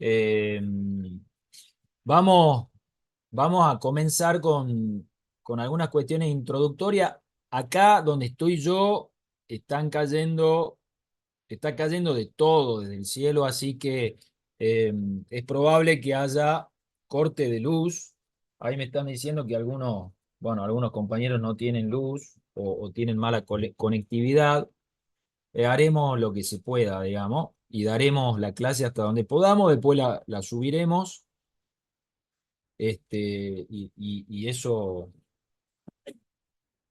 Eh, vamos, vamos a comenzar con algunas cuestiones introductorias. Acá donde estoy yo, están cayendo, está cayendo de todo desde el cielo, así que eh, es probable que haya corte de luz. Ahí me están diciendo que algunos, bueno, algunos compañeros no tienen luz o tienen mala conectividad. Haremos lo que se pueda, digamos, y daremos la clase hasta donde podamos, después la subiremos, y eso,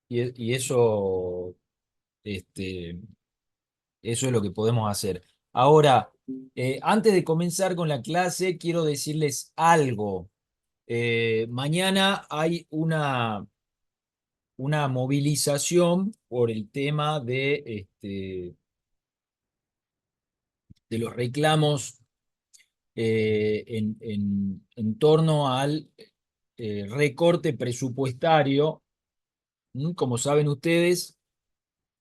y eso, este, eso es lo que podemos hacer. Ahora, antes de comenzar con la clase, quiero decirles algo. Mañana hay una movilización por el tema de los reclamos en torno al recorte presupuestario. Como saben ustedes,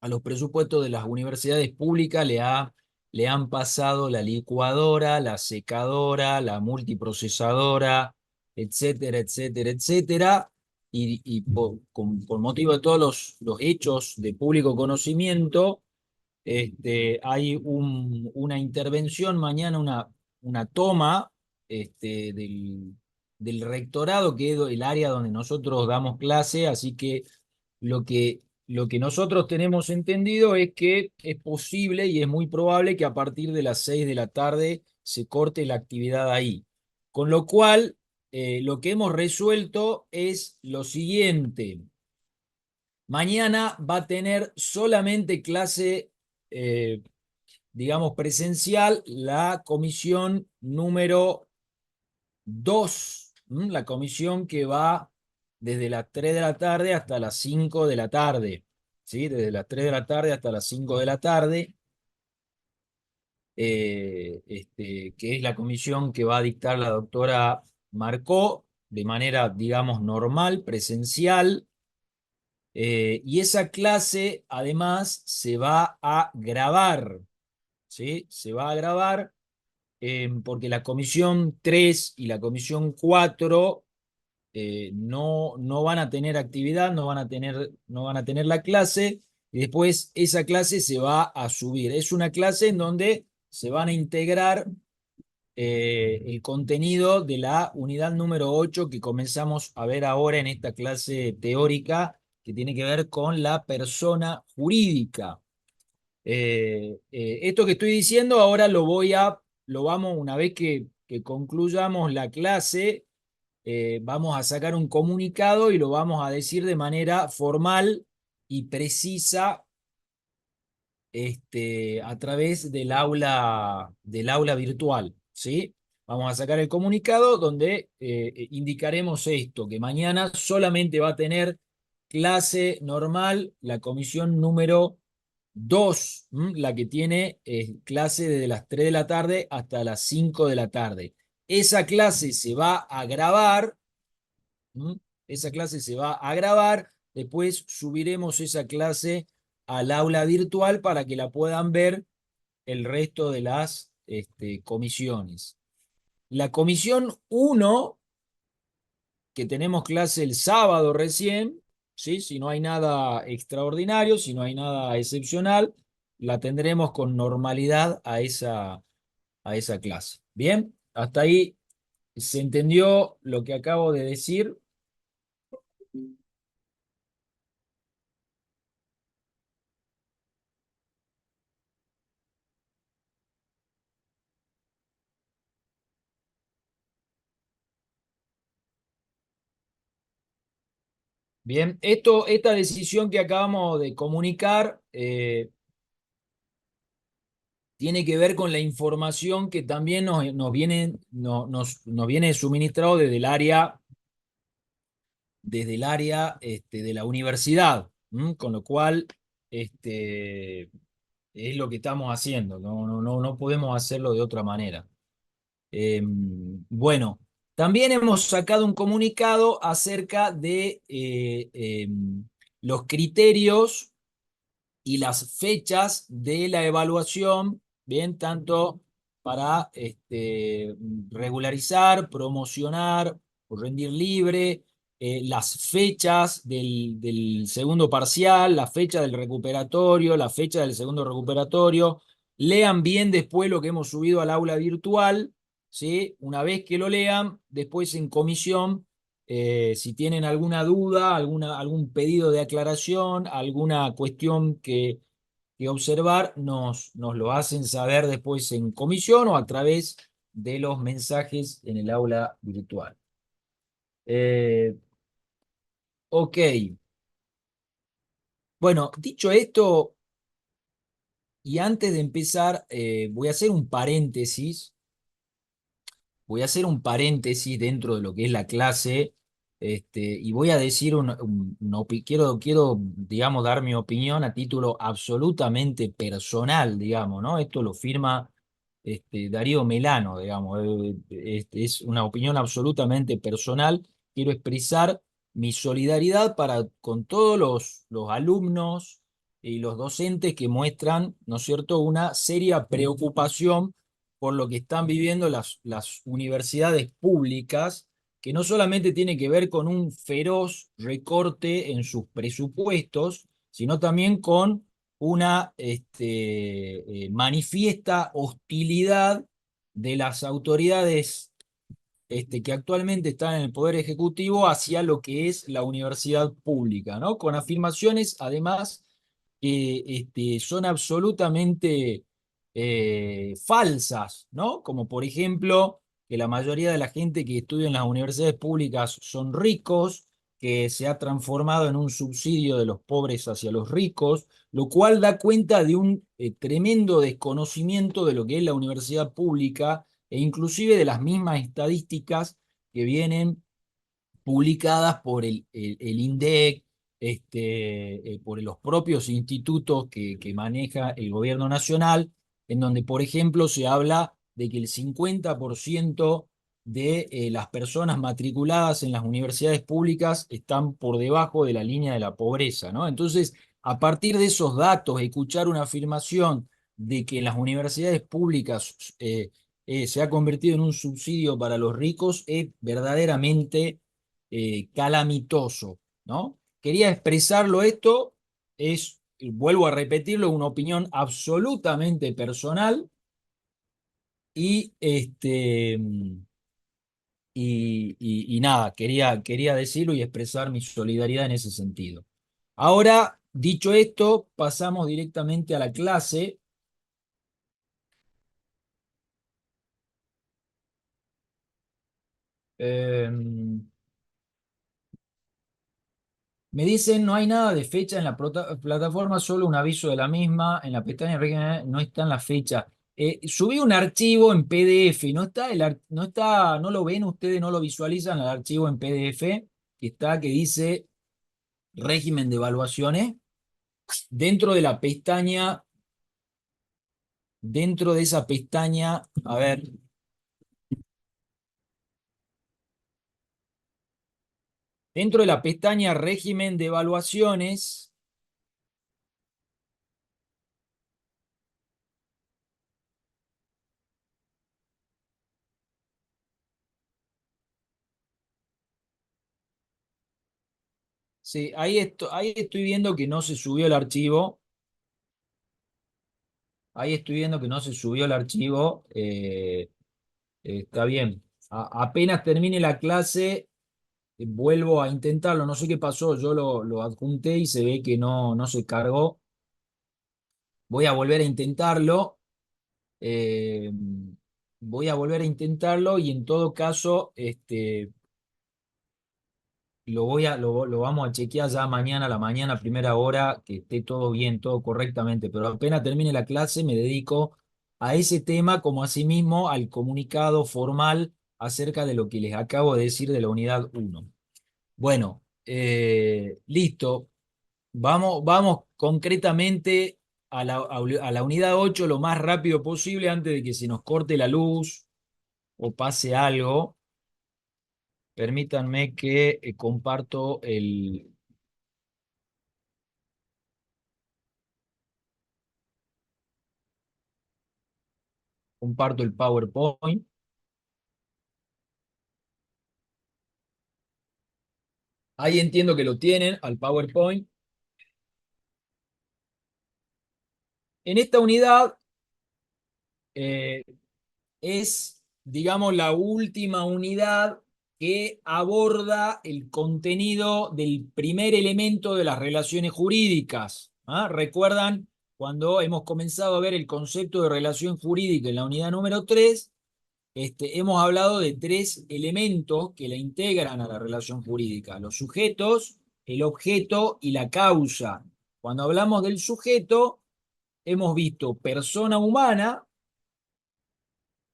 a los presupuestos de las universidades públicas le han pasado la licuadora, la secadora, la multiprocesadora, etcétera, etcétera, etcétera. Y por motivo de todos los hechos de público conocimiento, hay una intervención mañana, una toma del rectorado, que es el área donde nosotros damos clase, así que lo que nosotros tenemos entendido es que es posible y es muy probable que a partir de las 6 de la tarde se corte la actividad ahí. Con lo cual, lo que hemos resuelto es lo siguiente. Mañana va a tener solamente clase, eh, digamos, presencial la comisión número 2, la comisión que va desde las 3 de la tarde hasta las 5 de la tarde, ¿sí? Desde las 3 de la tarde hasta las 5 de la tarde, que es la comisión que va a dictar la doctora Marcó de manera, digamos, normal, presencial. Y esa clase además se va a grabar, ¿sí? Se va a grabar porque la comisión 3 y la comisión 4 no van a tener actividad, no van a tener la clase, y después esa clase se va a subir. Es una clase en donde se van a integrar el contenido de la unidad número 8 que comenzamos a ver ahora en esta clase teórica que tiene que ver con la persona jurídica. Esto que estoy diciendo ahora lo vamos, una vez que concluyamos la clase, vamos a sacar un comunicado y lo vamos a decir de manera formal y precisa, a través del aula virtual, ¿sí? Vamos a sacar el comunicado donde indicaremos esto, que mañana solamente va a tener clase normal la comisión número 2, la que tiene clase desde las 3 de la tarde hasta las 5 de la tarde. Esa clase se va a grabar, ¿m? Esa clase se va a grabar, después subiremos esa clase al aula virtual para que la puedan ver el resto de las comisiones. La comisión 1, que tenemos clase el sábado recién, ¿sí? Si no hay nada extraordinario, si no hay nada excepcional, la tendremos con normalidad a esa clase. Bien, hasta ahí se entendió lo que acabo de decir. Bien, esta decisión que acabamos de comunicar tiene que ver con la información que también nos viene suministrado desde el área de la universidad, con lo cual es lo que estamos haciendo, no podemos hacerlo de otra manera. Bueno, también hemos sacado un comunicado acerca de los criterios y las fechas de la evaluación, bien, tanto para regularizar, promocionar o rendir libre las fechas del segundo parcial, la fecha del recuperatorio, la fecha del segundo recuperatorio. Lean bien después lo que hemos subido al aula virtual, ¿sí? Una vez que lo lean, después en comisión, si tienen alguna duda, algún pedido de aclaración, alguna cuestión que observar, nos lo hacen saber después en comisión o a través de los mensajes en el aula virtual. Eh, ok, bueno, dicho esto, y antes de empezar, voy a hacer un paréntesis dentro de lo que es la clase, y voy a decir quiero, digamos, dar mi opinión a título absolutamente personal, digamos, ¿no? Esto lo firma Darío Melano, digamos, es una opinión absolutamente personal. Quiero expresar mi solidaridad con todos los alumnos y los docentes que muestran, ¿no es cierto?, una seria preocupación por lo que están viviendo las universidades públicas, que no solamente tiene que ver con un feroz recorte en sus presupuestos, sino también con una manifiesta hostilidad de las autoridades que actualmente están en el Poder Ejecutivo hacia lo que es la universidad pública, ¿no? Con afirmaciones, además, que son absolutamente falsas, ¿no? Como por ejemplo, que la mayoría de la gente que estudia en las universidades públicas son ricos, que se ha transformado en un subsidio de los pobres hacia los ricos, lo cual da cuenta de un tremendo desconocimiento de lo que es la universidad pública e inclusive de las mismas estadísticas que vienen publicadas por el INDEC, por los propios institutos que maneja el gobierno nacional, en donde, por ejemplo, se habla de que el 50% de las personas matriculadas en las universidades públicas están por debajo de la línea de la pobreza, ¿no? Entonces, a partir de esos datos, escuchar una afirmación de que las universidades públicas se ha convertido en un subsidio para los ricos es verdaderamente calamitoso, ¿no? Quería expresarlo esto, vuelvo a repetirlo, una opinión absolutamente personal y, y nada, quería decirlo y expresar mi solidaridad en ese sentido. Ahora, dicho esto, pasamos directamente a la clase. Eh, Me dicen, no hay nada de fecha en la plataforma, solo un aviso de la misma. En la pestaña regional no está en la fecha. Subí un archivo en PDF, no lo ven ustedes, no lo visualizan el archivo en PDF, que dice régimen de evaluaciones. Dentro de la pestaña, dentro de esa pestaña, a ver, dentro de la pestaña régimen de evaluaciones, sí, ahí estoy viendo que no se subió el archivo. Ahí estoy viendo que no se subió el archivo. Está bien. Apenas termine la clase, vuelvo a intentarlo. No sé qué pasó. Yo lo adjunté y se ve que no se cargó. Voy a volver a intentarlo. eh, Voy a volver a intentarlo y en todo caso, lo vamos a chequear ya mañana a la mañana, a primera hora, que esté todo bien, todo correctamente. Pero apenas termine la clase, me dedico a ese tema, como asimismo al comunicado formal acerca de lo que les acabo de decir de la unidad uno. Bueno, listo. Vamos concretamente a la unidad 8 lo más rápido posible antes de que se nos corte la luz o pase algo. Permítanme que comparto Comparto el PowerPoint. Ahí entiendo que lo tienen al PowerPoint. En esta unidad eh, es, digamos, la última unidad que aborda el contenido del primer elemento de las relaciones jurídicas. ¿Ah? ¿Recuerdan cuando hemos comenzado a ver el concepto de relación jurídica en la unidad número 3? Hemos hablado de tres elementos que la integran a la relación jurídica: los sujetos, el objeto y la causa. Cuando hablamos del sujeto, hemos visto persona humana,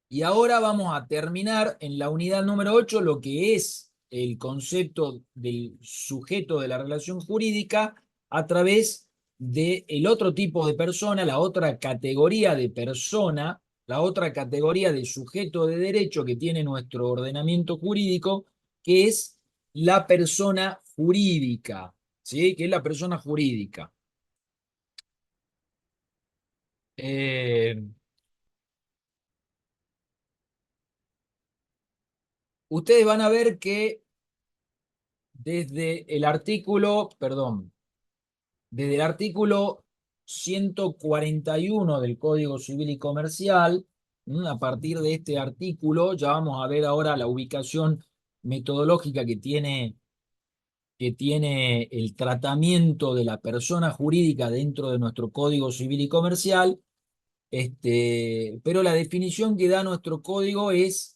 y ahora vamos a terminar en la unidad número 8 lo que es el concepto del sujeto de la relación jurídica a través del otro tipo de persona, la otra categoría de persona, la otra categoría de sujeto de derecho que tiene nuestro ordenamiento jurídico, que es la persona jurídica, ¿sí? Que es la persona jurídica. Eh, Ustedes van a ver que desde el artículo, perdón, desde el artículo 141 del Código Civil y Comercial, a partir de este artículo, ya vamos a ver ahora la ubicación metodológica que tiene el tratamiento de la persona jurídica dentro de nuestro Código Civil y Comercial, pero la definición que da nuestro código es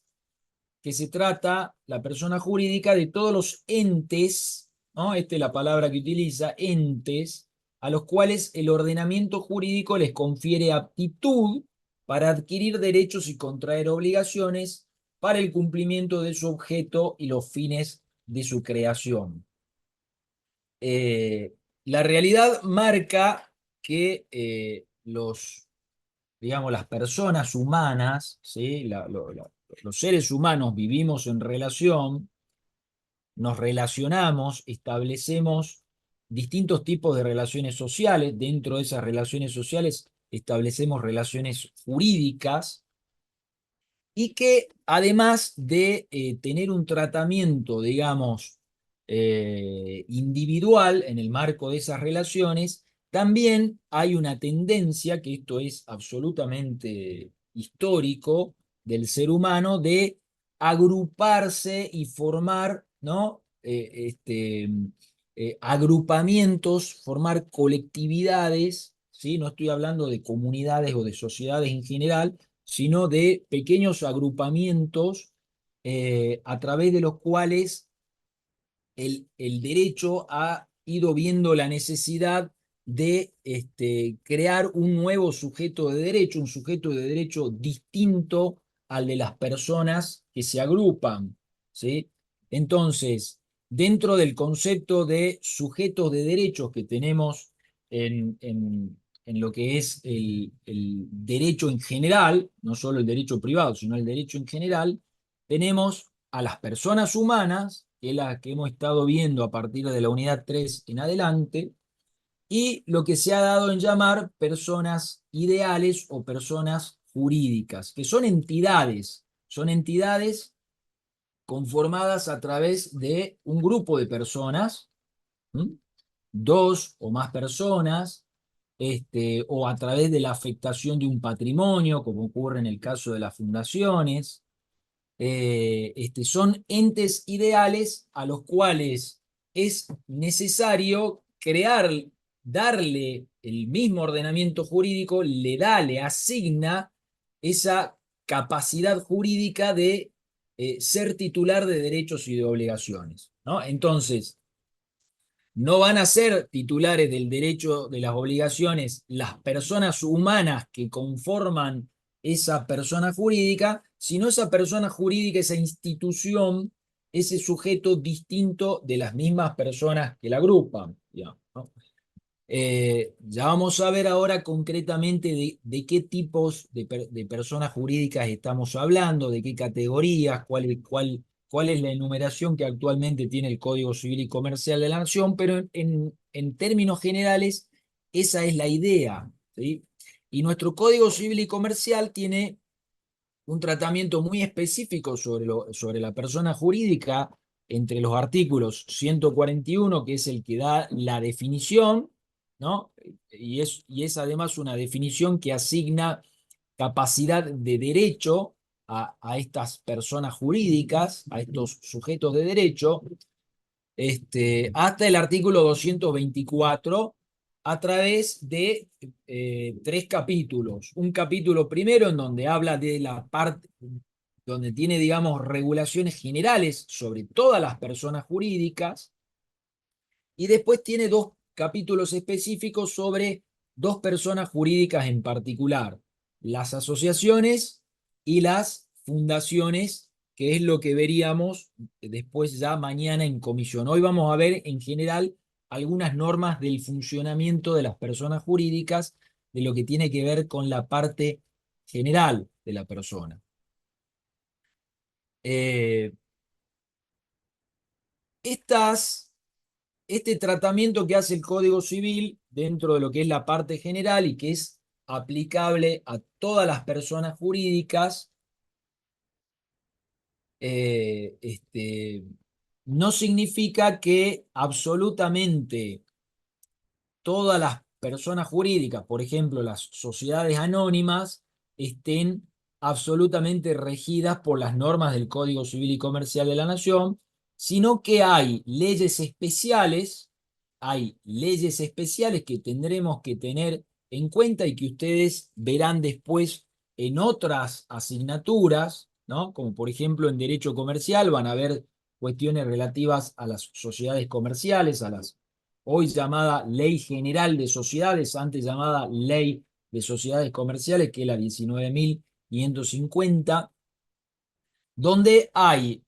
que se trata, la persona jurídica, de todos los entes, ¿no? Esta es la palabra que utiliza, entes, a los cuales el ordenamiento jurídico les confiere aptitud para adquirir derechos y contraer obligaciones para el cumplimiento de su objeto y los fines de su creación. Eh, la realidad marca que digamos, las personas humanas, ¿sí? Los seres humanos vivimos en relación, nos relacionamos, establecemos distintos tipos de relaciones sociales. Dentro de esas relaciones sociales establecemos relaciones jurídicas, y que además de tener un tratamiento, digamos, individual en el marco de esas relaciones, también hay una tendencia, que esto es absolutamente histórico del ser humano, de agruparse y formar, ¿no? Agrupamientos, formar colectividades, ¿sí? No estoy hablando de comunidades o de sociedades en general, sino de pequeños agrupamientos a través de los cuales el derecho ha ido viendo la necesidad de crear un nuevo sujeto de derecho, un sujeto de derecho distinto al de las personas que se agrupan, ¿sí? Entonces, dentro del concepto de sujetos de derechos que tenemos en lo que es el derecho en general, no solo el derecho privado, sino el derecho en general, tenemos a las personas humanas, que es la que hemos estado viendo a partir de la unidad 3 en adelante, y lo que se ha dado en llamar personas ideales o personas jurídicas, que son entidades conformadas a través de un grupo de personas, ¿m? Dos o más personas, o a través de la afectación de un patrimonio, como ocurre en el caso de las fundaciones. Son entes ideales a los cuales es necesario crear, darle el mismo ordenamiento jurídico, le asigna esa capacidad jurídica de ser titular de derechos y de obligaciones, ¿no? Entonces, no van a ser titulares del derecho, de las obligaciones, las personas humanas que conforman esa persona jurídica, sino esa persona jurídica, esa institución, ese sujeto distinto de las mismas personas que la agrupan, digamos, ¿no? Ya vamos a ver ahora concretamente de qué tipos de personas jurídicas estamos hablando, de qué categorías, cuál es la enumeración que actualmente tiene el Código Civil y Comercial de la Nación, pero en términos generales esa es la idea, ¿sí? Y nuestro Código Civil y Comercial tiene un tratamiento muy específico sobre la persona jurídica entre los artículos 141, que es el que da la definición, ¿no? Y es además una definición que asigna capacidad de derecho a estas personas jurídicas, a estos sujetos de derecho, hasta el artículo 224 a través de tres capítulos. Un capítulo primero en donde habla de la parte, donde tiene, digamos, regulaciones generales sobre todas las personas jurídicas, y después tiene dos capítulos específicos sobre dos personas jurídicas en particular, las asociaciones y las fundaciones, que es lo que veríamos después ya mañana en comisión. Hoy vamos a ver en general algunas normas del funcionamiento de las personas jurídicas, de lo que tiene que ver con la parte general de la persona. Eh, estas este tratamiento que hace el Código Civil dentro de lo que es la parte general y que es aplicable a todas las personas jurídicas, no significa que absolutamente todas las personas jurídicas, por ejemplo, las sociedades anónimas, estén absolutamente regidas por las normas del Código Civil y Comercial de la Nación, sino que hay leyes especiales que tendremos que tener en cuenta y que ustedes verán después en otras asignaturas, ¿no? Como por ejemplo en Derecho Comercial van a ver cuestiones relativas a las sociedades comerciales, a las hoy llamada Ley General de Sociedades, antes llamada Ley de Sociedades Comerciales, que es la 19.550, donde hay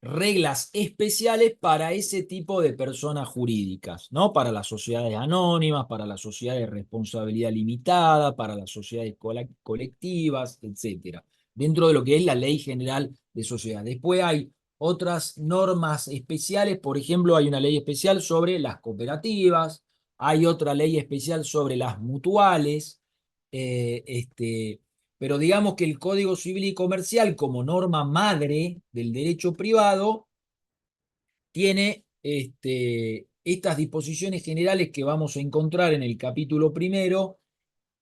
reglas especiales para ese tipo de personas jurídicas, ¿no? Para las sociedades anónimas, para las sociedades de responsabilidad limitada, para las sociedades colectivas, etcétera, dentro de lo que es la Ley General de Sociedades. Después hay otras normas especiales, por ejemplo, hay una ley especial sobre las cooperativas, hay otra ley especial sobre las mutuales, eh, este, pero digamos que el Código Civil y Comercial, como norma madre del derecho privado, tiene estas disposiciones generales que vamos a encontrar en el capítulo primero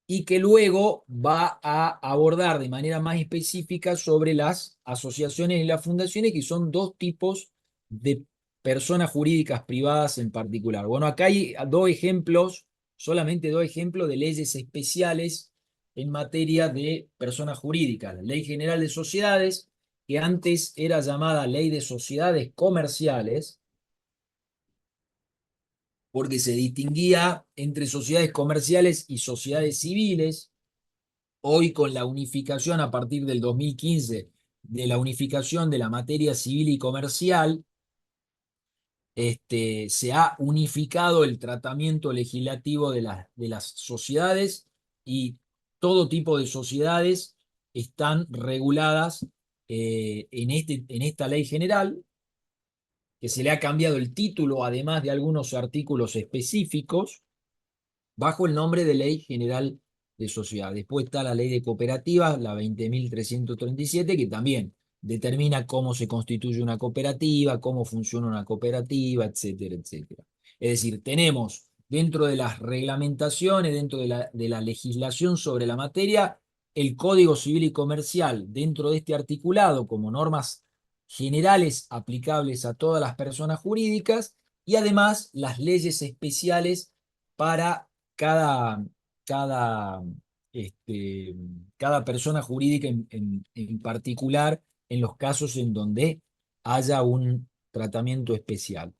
y que luego va a abordar de manera más específica sobre las asociaciones y las fundaciones, que son dos tipos de personas jurídicas privadas en particular. Bueno, acá hay dos ejemplos, solamente dos ejemplos de leyes especiales en materia de personas jurídicas. La Ley General de Sociedades, que antes era llamada Ley de Sociedades Comerciales, porque se distinguía entre sociedades comerciales y sociedades civiles. Hoy con la unificación a partir del 2015 de la unificación de la materia civil y comercial, se ha unificado el tratamiento legislativo de las sociedades y todo tipo de sociedades están reguladas en esta ley general, que se le ha cambiado el título, además de algunos artículos específicos, bajo el nombre de Ley General de Sociedad. Después está la Ley de Cooperativas, la 20.337, que también determina cómo se constituye una cooperativa, cómo funciona una cooperativa, etcétera, etcétera. Es decir, tenemos dentro de las reglamentaciones, dentro de la legislación sobre la materia, el Código Civil y Comercial dentro de este articulado como normas generales aplicables a todas las personas jurídicas y además las leyes especiales para cada, cada, este, cada persona jurídica en particular en los casos en donde haya un tratamiento especial.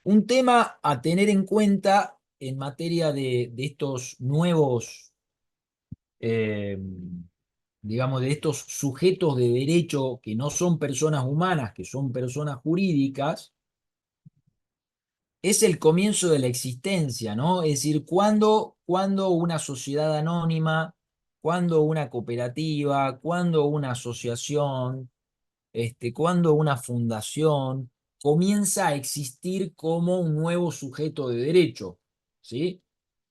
Un tema a tener en cuenta en materia de estos nuevos, eh, digamos, de estos sujetos de derecho que no son personas humanas, que son personas jurídicas, es el comienzo de la existencia, ¿no? Es decir, cuando una sociedad anónima, cuando una cooperativa, cuando una asociación, cuando una fundación comienza a existir como un nuevo sujeto de derecho, ¿sí?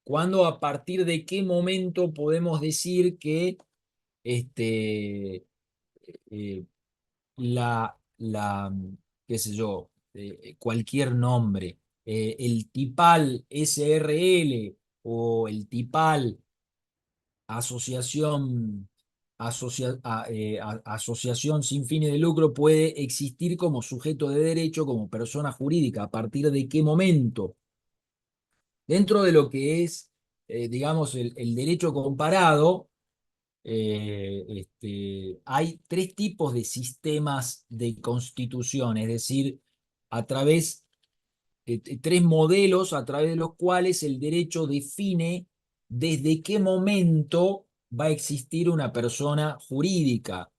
Cuando a partir de qué momento podemos decir que este, eh, la, qué sé yo, cualquier nombre, el TIPAL SRL o el TIPAL Asociación, Asociación sin fines de lucro puede existir como sujeto de derecho, como persona jurídica. ¿A partir de qué momento? Dentro de lo que es, digamos, el derecho comparado, hay tres tipos de sistemas de constitución, es decir, a través tres modelos a través de los cuales el derecho define desde qué momento va a existir una persona jurídica.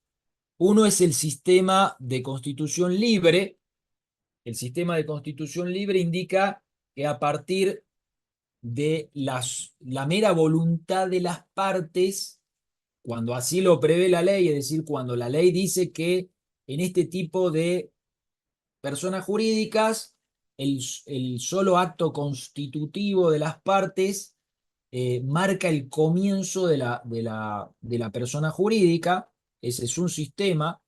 Uno es el sistema de constitución libre. El sistema de constitución libre indica que a partir de la mera voluntad de las partes, cuando así lo prevé la ley, es decir, cuando la ley dice que en este tipo de personas jurídicas, el solo acto constitutivo de las partes marca el comienzo de la persona jurídica. Ese es un sistema.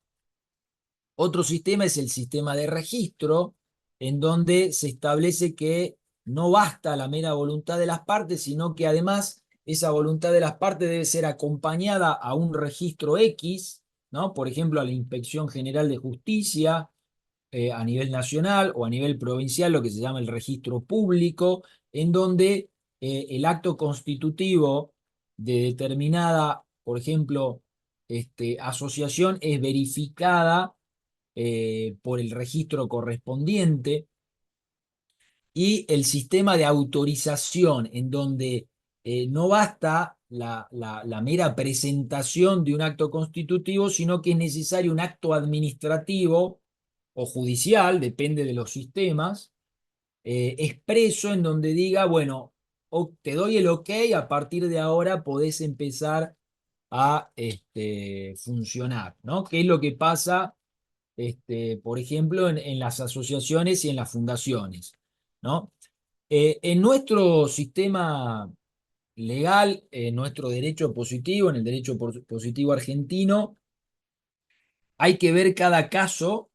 Otro sistema es el sistema de registro, en donde se establece que no basta la mera voluntad de las partes, sino que además esa voluntad de las partes debe ser acompañada a un registro X, ¿no? Por ejemplo, a la Inspección General de Justicia, a nivel nacional o a nivel provincial, lo que se llama el registro público, en donde el acto constitutivo de determinada, por ejemplo, asociación es verificada por el registro correspondiente, y el sistema de autorización, en donde no basta la mera presentación de un acto constitutivo, sino que es necesario un acto administrativo o judicial, depende de los sistemas, expreso en donde diga, bueno, te doy el ok, a partir de ahora podés empezar a funcionar, ¿no? ¿Qué es lo que pasa, por ejemplo, en las asociaciones y en las fundaciones, ¿no? En nuestro sistema legal, en nuestro derecho positivo, en el derecho positivo argentino, hay que ver cada caso.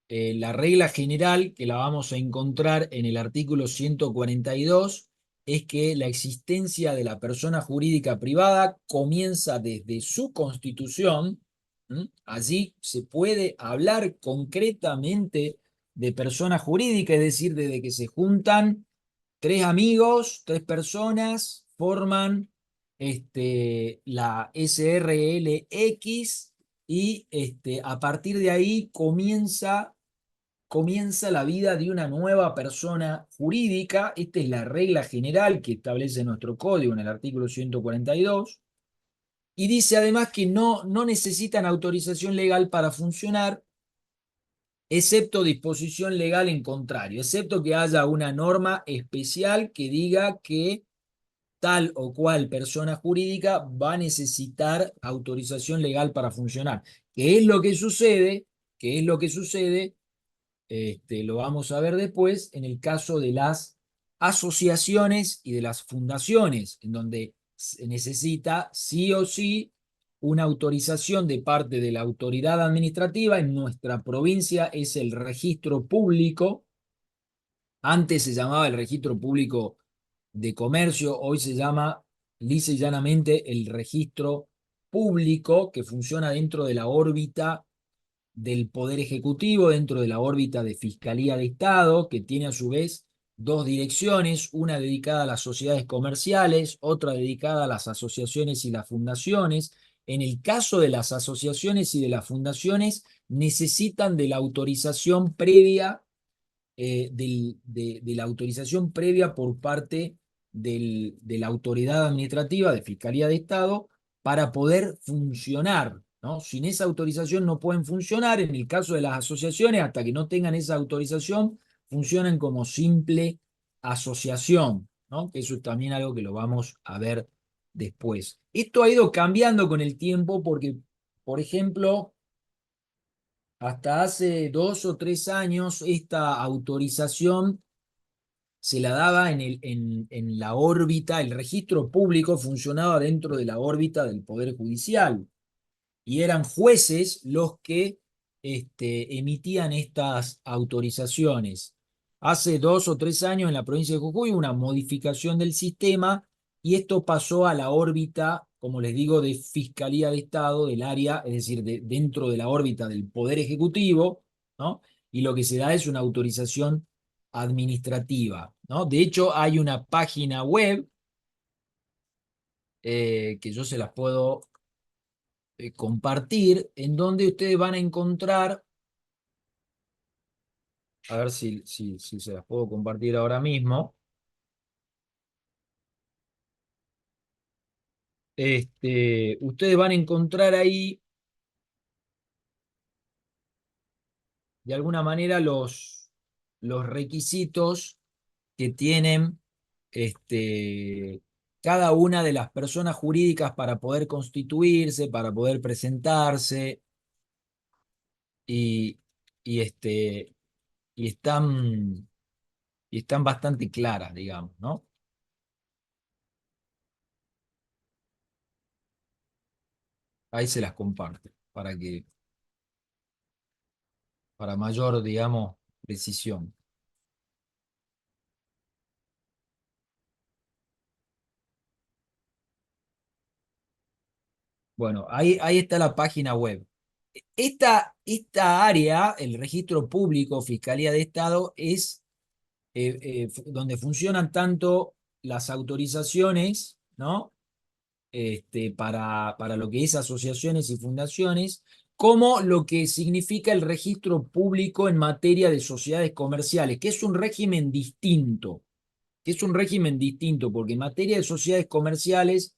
La regla general que la vamos a encontrar en el artículo 142 es que la existencia de la persona jurídica privada comienza desde su constitución. Allí se puede hablar concretamente de persona jurídica, es decir, desde que se juntan tres amigos, tres personas, forman la SRLX, y a partir de ahí comienza la vida de una nueva persona jurídica. Esta es la regla general que establece nuestro código en el artículo 142, y dice además que no necesitan autorización legal para funcionar, excepto disposición legal en contrario, excepto que haya una norma especial que diga que tal o cual persona jurídica va a necesitar autorización legal para funcionar. ¿Qué es lo que sucede? ¿Qué es lo que sucede? Lo vamos a ver después en el caso de las asociaciones y de las fundaciones, en donde se necesita sí o sí una autorización de parte de la autoridad administrativa. En nuestra provincia es el registro público. Antes se llamaba el registro público de comercio, hoy se llama lisa y llanamente el registro público, que funciona dentro de la órbita del Poder Ejecutivo, dentro de la órbita de Fiscalía de Estado, que tiene a su vez dos direcciones, una dedicada a las sociedades comerciales, otra dedicada a las asociaciones y las fundaciones. En el caso de las asociaciones y de las fundaciones, necesitan de la autorización previa, de la autorización previa por parte de la autoridad administrativa de Fiscalía de Estado para poder funcionar, ¿no? Sin esa autorización no pueden funcionar. En el caso de las asociaciones, hasta que no tengan esa autorización, funcionan como simple asociación, ¿no? Que eso es también algo que lo vamos a ver después. Esto ha ido cambiando con el tiempo porque, por ejemplo, hasta hace 2 o 3 años, esta autorización se la daba en la órbita, el registro público funcionaba dentro de la órbita del Poder Judicial. y eran jueces los que emitían estas autorizaciones. Hace 2 o 3 años en la provincia de Jujuy una modificación del sistema y esto pasó a la órbita, como les digo, de Fiscalía de Estado del área, es decir, dentro de la órbita del Poder Ejecutivo, ¿no? Y lo que se da es una autorización administrativa, ¿no? De hecho, hay una página web que yo se las puedo compartir, en donde ustedes van a encontrar, a ver si se las puedo compartir ahora mismo. Ustedes van a encontrar ahí, de alguna manera, los requisitos que tienen cada una de las personas jurídicas para poder constituirse, para poder presentarse, y, y, este, y están, y están bastante claras, digamos, ¿no? Ahí se las comparto para mayor, digamos, precisión. Bueno, ahí está la página web. Esta área, el registro público, Fiscalía de Estado, es donde funcionan tanto las autorizaciones, ¿no? Para lo que es asociaciones y fundaciones, como lo que significa el registro público en materia de sociedades comerciales, que es un régimen distinto, porque en materia de sociedades comerciales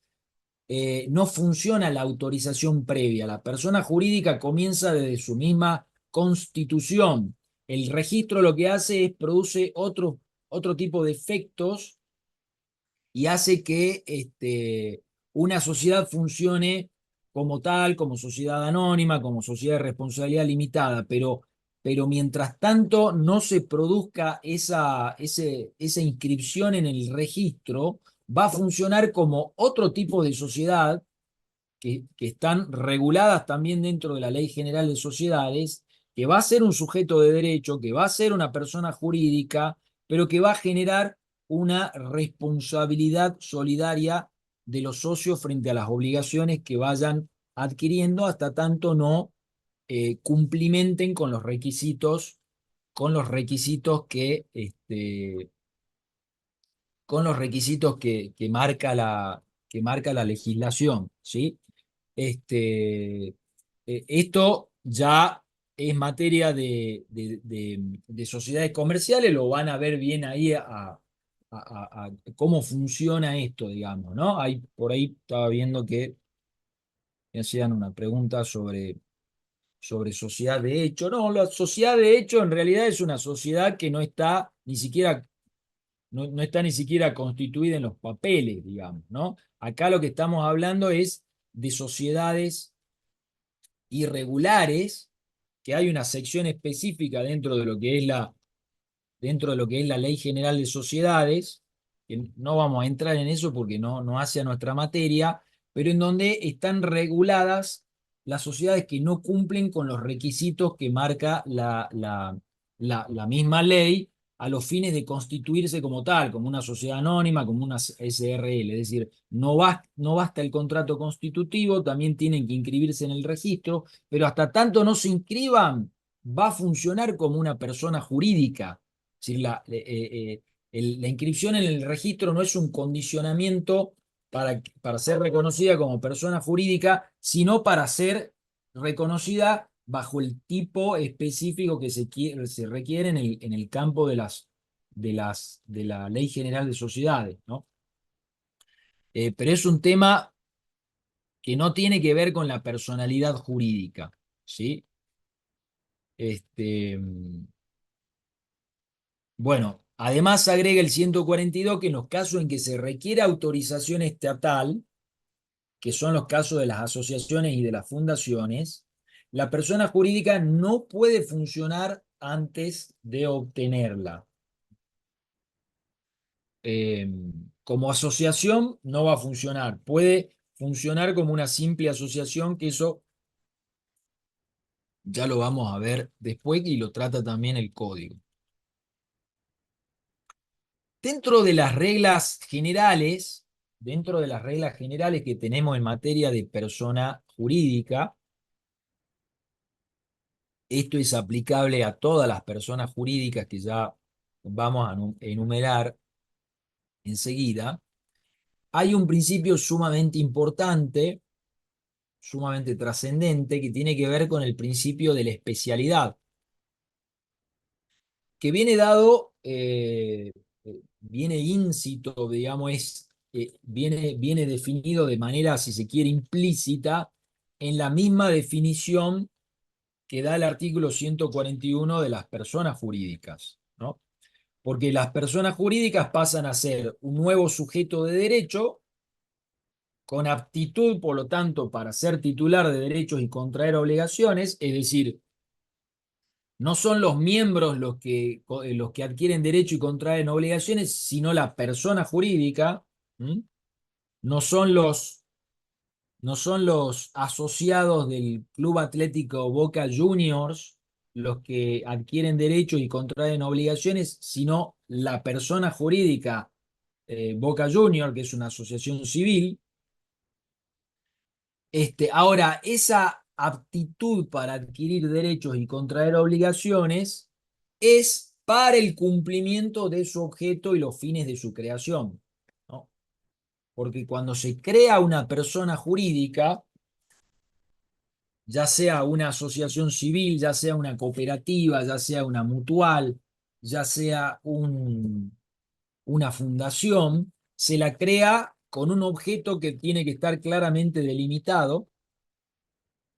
no funciona la autorización previa. La persona jurídica comienza desde su misma constitución. El registro lo que hace es produce otro tipo de efectos y hace que una sociedad funcione como tal, como sociedad anónima, como sociedad de responsabilidad limitada, pero mientras tanto no se produzca esa inscripción en el registro, va a funcionar como otro tipo de sociedad que están reguladas también dentro de la Ley General de Sociedades, que va a ser un sujeto de derecho, que va a ser una persona jurídica, pero que va a generar una responsabilidad solidaria de los socios frente a las obligaciones que vayan adquiriendo hasta tanto no cumplimenten con los requisitos que marca la legislación, ¿sí? Esto ya es materia de sociedades comerciales, lo van a ver bien ahí a cómo funciona esto, digamos, ¿no? Por ahí estaba viendo que me hacían una pregunta sobre sociedad de hecho. No, la sociedad de hecho en realidad es una sociedad que no está ni siquiera constituida en los papeles, digamos, ¿no? Acá lo que estamos hablando es de sociedades irregulares, que hay una sección específica dentro de lo que es la Ley General de Sociedades, que no vamos a entrar en eso porque no hace a nuestra materia, pero en donde están reguladas las sociedades que no cumplen con los requisitos que marca la misma ley a los fines de constituirse como tal, como una sociedad anónima, como una SRL. Es decir, no basta el contrato constitutivo, también tienen que inscribirse en el registro, pero hasta tanto no se inscriban, va a funcionar como una persona jurídica. Es decir, la inscripción en el registro no es un condicionamiento para ser reconocida como persona jurídica, sino para ser reconocida bajo el tipo específico que se requiere en el campo de la Ley General de Sociedades, ¿no? Pero es un tema que no tiene que ver con la personalidad jurídica, ¿sí? Este, Bueno, además agrega el 142 que en los casos en que se requiere autorización estatal, que son los casos de las asociaciones y de las fundaciones, la persona jurídica no puede funcionar antes de obtenerla. Eh, Como asociación no va a funcionar, puede funcionar como una simple asociación, que eso Ya lo vamos a ver después y lo trata también el código. Dentro de las reglas generales, dentro de las reglas generales que tenemos en materia de persona jurídica, esto es aplicable a todas las personas jurídicas que ya vamos a enumerar enseguida. Hay un principio sumamente importante, sumamente trascendente, que tiene que ver con el principio de la especialidad, que viene dado, viene íncito, digamos, viene definido de manera, si se quiere, implícita en la misma definición que da el artículo 141 de las personas jurídicas, ¿no? Porque las personas jurídicas pasan a ser un nuevo sujeto de derecho con aptitud, por lo tanto, para ser titular de derechos y contraer obligaciones, es decir, no son los miembros los que adquieren derecho y contraen obligaciones, sino la persona jurídica. ¿Mm? No son no son los asociados del Club Atlético Boca Juniors los que adquieren derechos y contraen obligaciones, sino la persona jurídica Boca Juniors, que es una asociación civil. Ahora, esa aptitud para adquirir derechos y contraer obligaciones es para el cumplimiento de su objeto y los fines de su creación, ¿no? Porque cuando se crea una persona jurídica, ya sea una asociación civil, ya sea una cooperativa, ya sea una mutual, ya sea una fundación, se la crea con un objeto que tiene que estar claramente delimitado,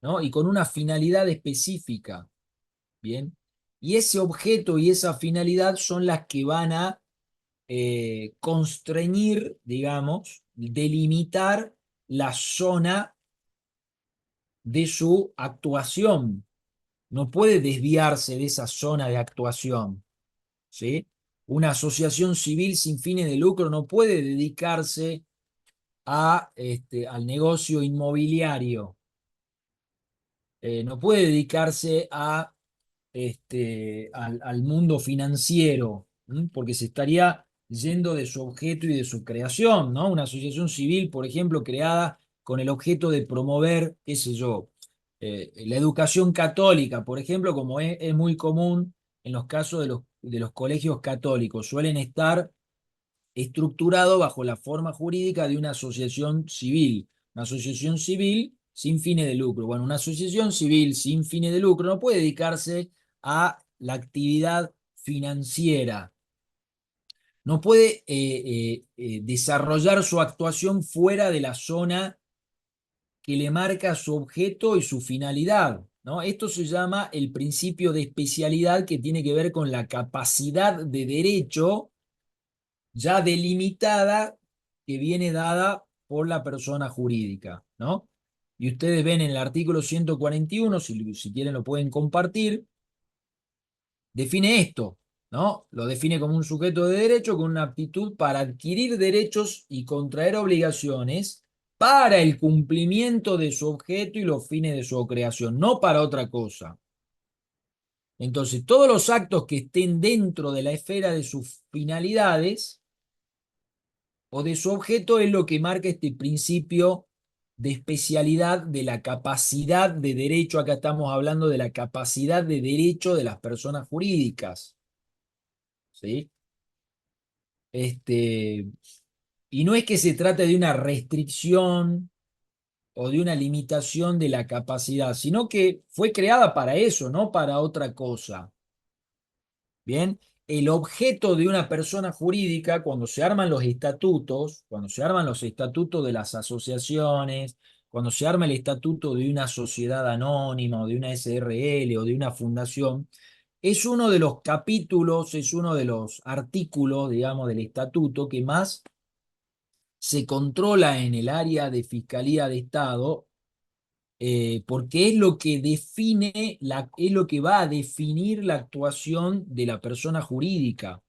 ¿no? Y con una finalidad específica, ¿bien? Y ese objeto y esa finalidad son las que van a constreñir, digamos, delimitar la zona de su actuación. No puede desviarse de esa zona de actuación, ¿sí? Una asociación civil sin fines de lucro no puede dedicarse al negocio inmobiliario, no puede dedicarse al mundo financiero, porque se estaría yendo de su objeto y de su creación, ¿no? Una asociación civil, por ejemplo, creada con el objeto de promover, qué sé yo, la educación católica, por ejemplo, como es muy común en los casos de los colegios católicos, suelen estar estructurado bajo la forma jurídica de una asociación civil sin fines de lucro. Bueno, una asociación civil sin fines de lucro no puede dedicarse a la actividad financiera, no puede desarrollar su actuación fuera de la zona que le marca su objeto y su finalidad, ¿no? Esto se llama el principio de especialidad, que tiene que ver con la capacidad de derecho ya delimitada que viene dada por la persona jurídica, ¿no? Y ustedes ven en el artículo 141, si quieren lo pueden compartir, define esto, ¿no? Lo define como un sujeto de derecho con una aptitud para adquirir derechos y contraer obligaciones para el cumplimiento de su objeto y los fines de su creación, no para otra cosa. Entonces, todos los actos que estén dentro de la esfera de sus finalidades o de su objeto es lo que marca este principio de especialidad de la capacidad de derecho. Acá estamos hablando de la capacidad de derecho de las personas jurídicas, ¿sí? Este, y no es que se trate de una restricción o de una limitación de la capacidad, sino que fue creada para eso, no para otra cosa. Bien, el objeto de una persona jurídica, cuando se arman los estatutos, cuando se arman los estatutos de las asociaciones, cuando se arma el estatuto de una sociedad anónima o de una SRL o de una fundación, es uno de los capítulos, es uno de los artículos, digamos, del estatuto que más se controla en el área de Fiscalía de Estado, porque es lo que define, es lo que va a definir la actuación de la persona jurídica.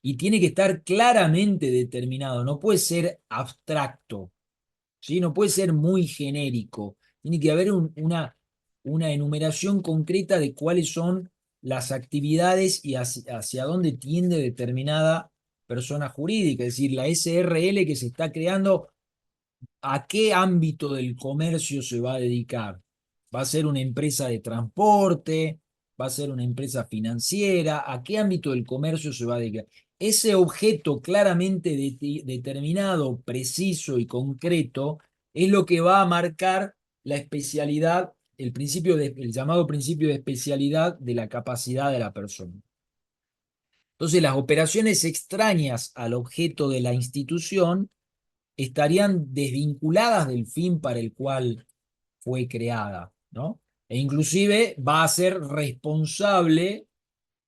Y tiene que estar claramente determinado, no puede ser abstracto, ¿sí? No puede ser muy genérico. Tiene que haber una enumeración concreta de cuáles son las actividades y hacia dónde tiende determinada persona jurídica. Es decir, la SRL que se está creando, ¿a qué ámbito del comercio se va a dedicar? ¿Va a ser una empresa de transporte? ¿Va a ser una empresa financiera? ¿A qué ámbito del comercio se va a dedicar? Ese objeto claramente determinado, preciso y concreto es lo que va a marcar la especialidad, el llamado principio de especialidad de la capacidad de la persona. Entonces, las operaciones extrañas al objeto de la institución estarían desvinculadas del fin para el cual fue creada, ¿no? E inclusive va a ser responsable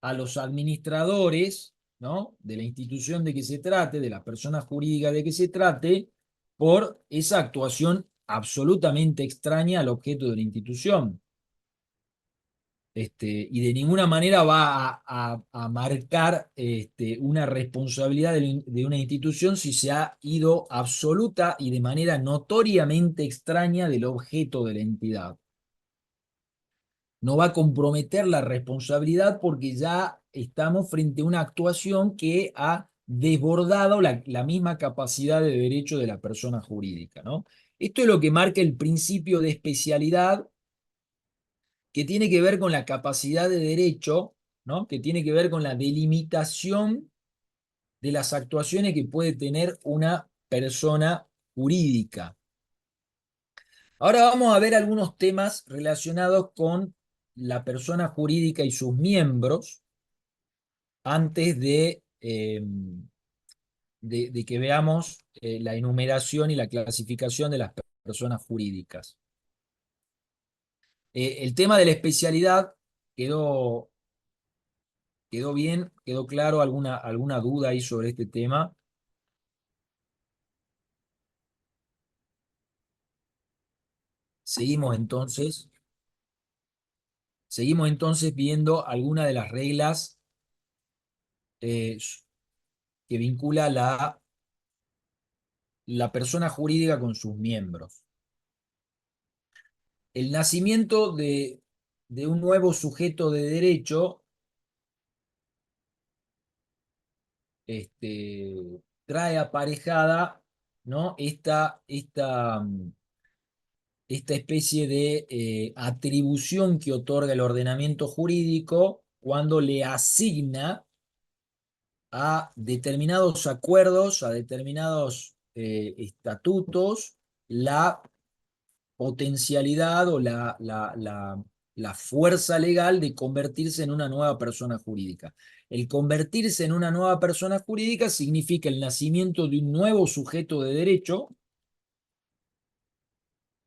a los administradores, ¿no?, de la institución de que se trate, de la persona jurídica de que se trate, por esa actuación absolutamente extraña al objeto de la institución. Y de ninguna manera va a marcar una responsabilidad de una institución si se ha ido absoluta y de manera notoriamente extraña del objeto de la entidad. No va a comprometer la responsabilidad porque ya estamos frente a una actuación que ha desbordado la misma capacidad de derecho de la persona jurídica, ¿no? Esto es lo que marca el principio de especialidad, que tiene que ver con la capacidad de derecho, ¿no?, que tiene que ver con la delimitación de las actuaciones que puede tener una persona jurídica. Ahora vamos a ver algunos temas relacionados con la persona jurídica y sus miembros antes de que veamos la enumeración y la clasificación de las personas jurídicas. El tema de la especialidad quedó bien, quedó claro. ¿Alguna duda ahí sobre este tema? Seguimos entonces, seguimos entonces viendo algunas de las reglas eh, que vincula la persona jurídica con sus miembros. El nacimiento de un nuevo sujeto de derecho trae aparejada, ¿no?, esta especie de atribución que otorga el ordenamiento jurídico cuando le asigna a determinados acuerdos, a determinados estatutos, la potencialidad o la fuerza legal de convertirse en una nueva persona jurídica. El convertirse en una nueva persona jurídica significa el nacimiento de un nuevo sujeto de derecho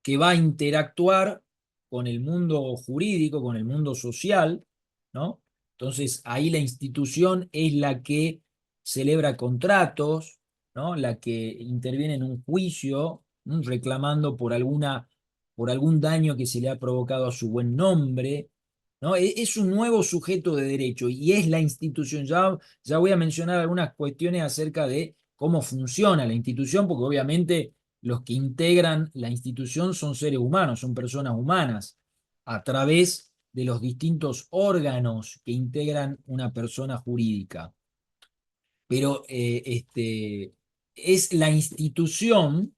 que va a interactuar con el mundo jurídico, con el mundo social, ¿no? Entonces ahí la institución es la que celebra contratos, ¿no?, la que interviene en un juicio, ¿no?, reclamando por algún daño que se le ha provocado a su buen nombre, ¿no? Es un nuevo sujeto de derecho y es la institución. Ya voy a mencionar algunas cuestiones acerca de cómo funciona la institución, porque obviamente los que integran la institución son seres humanos, son personas humanas, a través de los distintos órganos que integran una persona jurídica. Pero es la institución,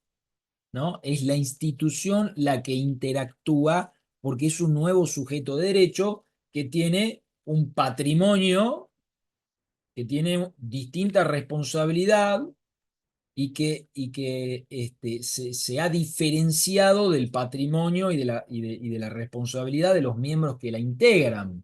¿no? Es la institución la que interactúa porque es un nuevo sujeto de derecho que tiene un patrimonio, que tiene distinta responsabilidad y que se ha diferenciado del patrimonio y de la responsabilidad de los miembros que la integran.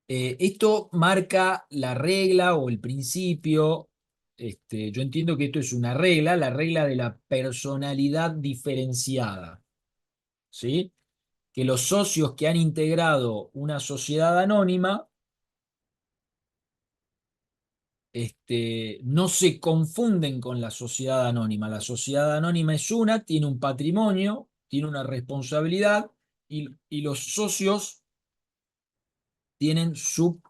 Esto marca la regla o el principio. Yo entiendo que esto es una regla, la regla de la personalidad diferenciada, ¿sí? Que los socios que han integrado una sociedad anónima no se confunden con la sociedad anónima. La sociedad anónima es una, tiene un patrimonio, tiene una responsabilidad y los socios tienen su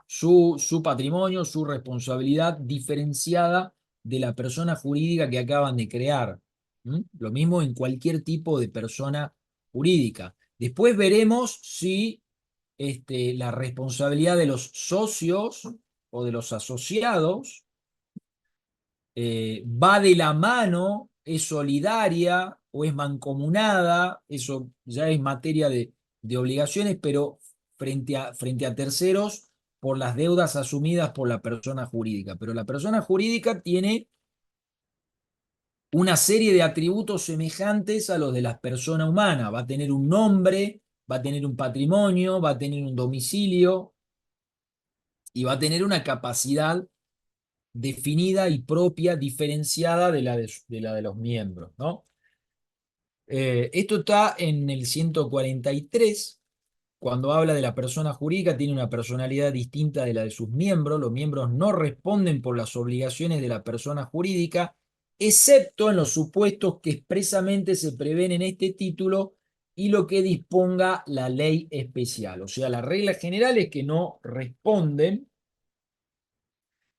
patrimonio, su responsabilidad diferenciada de la persona jurídica que acaban de crear. ¿Mm? Lo mismo en cualquier tipo de persona jurídica. Después veremos si la responsabilidad de los socios o de los asociados va de la mano, es solidaria o es mancomunada, eso ya es materia de obligaciones, pero frente a terceros por las deudas asumidas por la persona jurídica. Pero la persona jurídica tiene una serie de atributos semejantes a los de la persona humana. Va a tener un nombre, va a tener un patrimonio, va a tener un domicilio y va a tener una capacidad definida y propia, diferenciada de la de los miembros, ¿no? Esto está en el 143, cuando habla de la persona jurídica, tiene una personalidad distinta de la de sus miembros. Los miembros no responden por las obligaciones de la persona jurídica, excepto en los supuestos que expresamente se prevén en este título y lo que disponga la ley especial. O sea, la regla general es que no responden,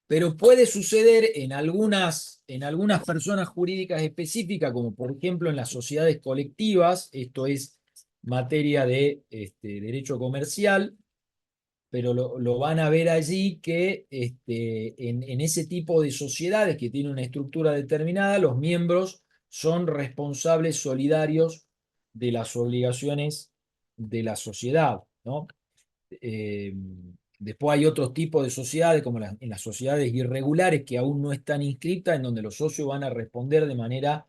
pero puede suceder en algunas personas jurídicas específicas, como por ejemplo en las sociedades colectivas. Esto es materia de derecho comercial, pero lo van a ver allí que en ese tipo de sociedades que tienen una estructura determinada, los miembros son responsables solidarios de las obligaciones de la sociedad, ¿no? Eh, Después hay otros tipos de sociedades, como en las sociedades irregulares que aún no están inscritas, en donde los socios van a responder de manera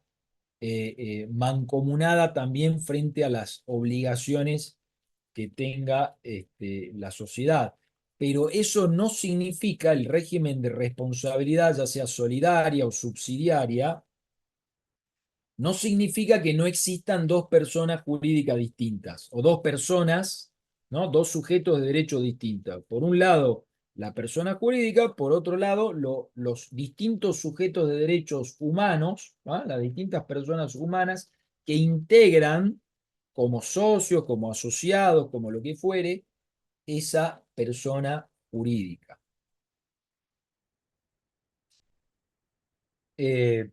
mancomunada también frente a las obligaciones que tenga la sociedad. Pero eso no significa el régimen de responsabilidad, ya sea solidaria o subsidiaria, no significa que no existan dos personas jurídicas distintas o dos personas, ¿no? Dos sujetos de derecho distintos. Por un lado, la persona jurídica, por otro lado, los distintos sujetos de derechos humanos, ¿no? Las distintas personas humanas que integran como socios, como asociados, como lo que fuere, esa persona jurídica. Eh,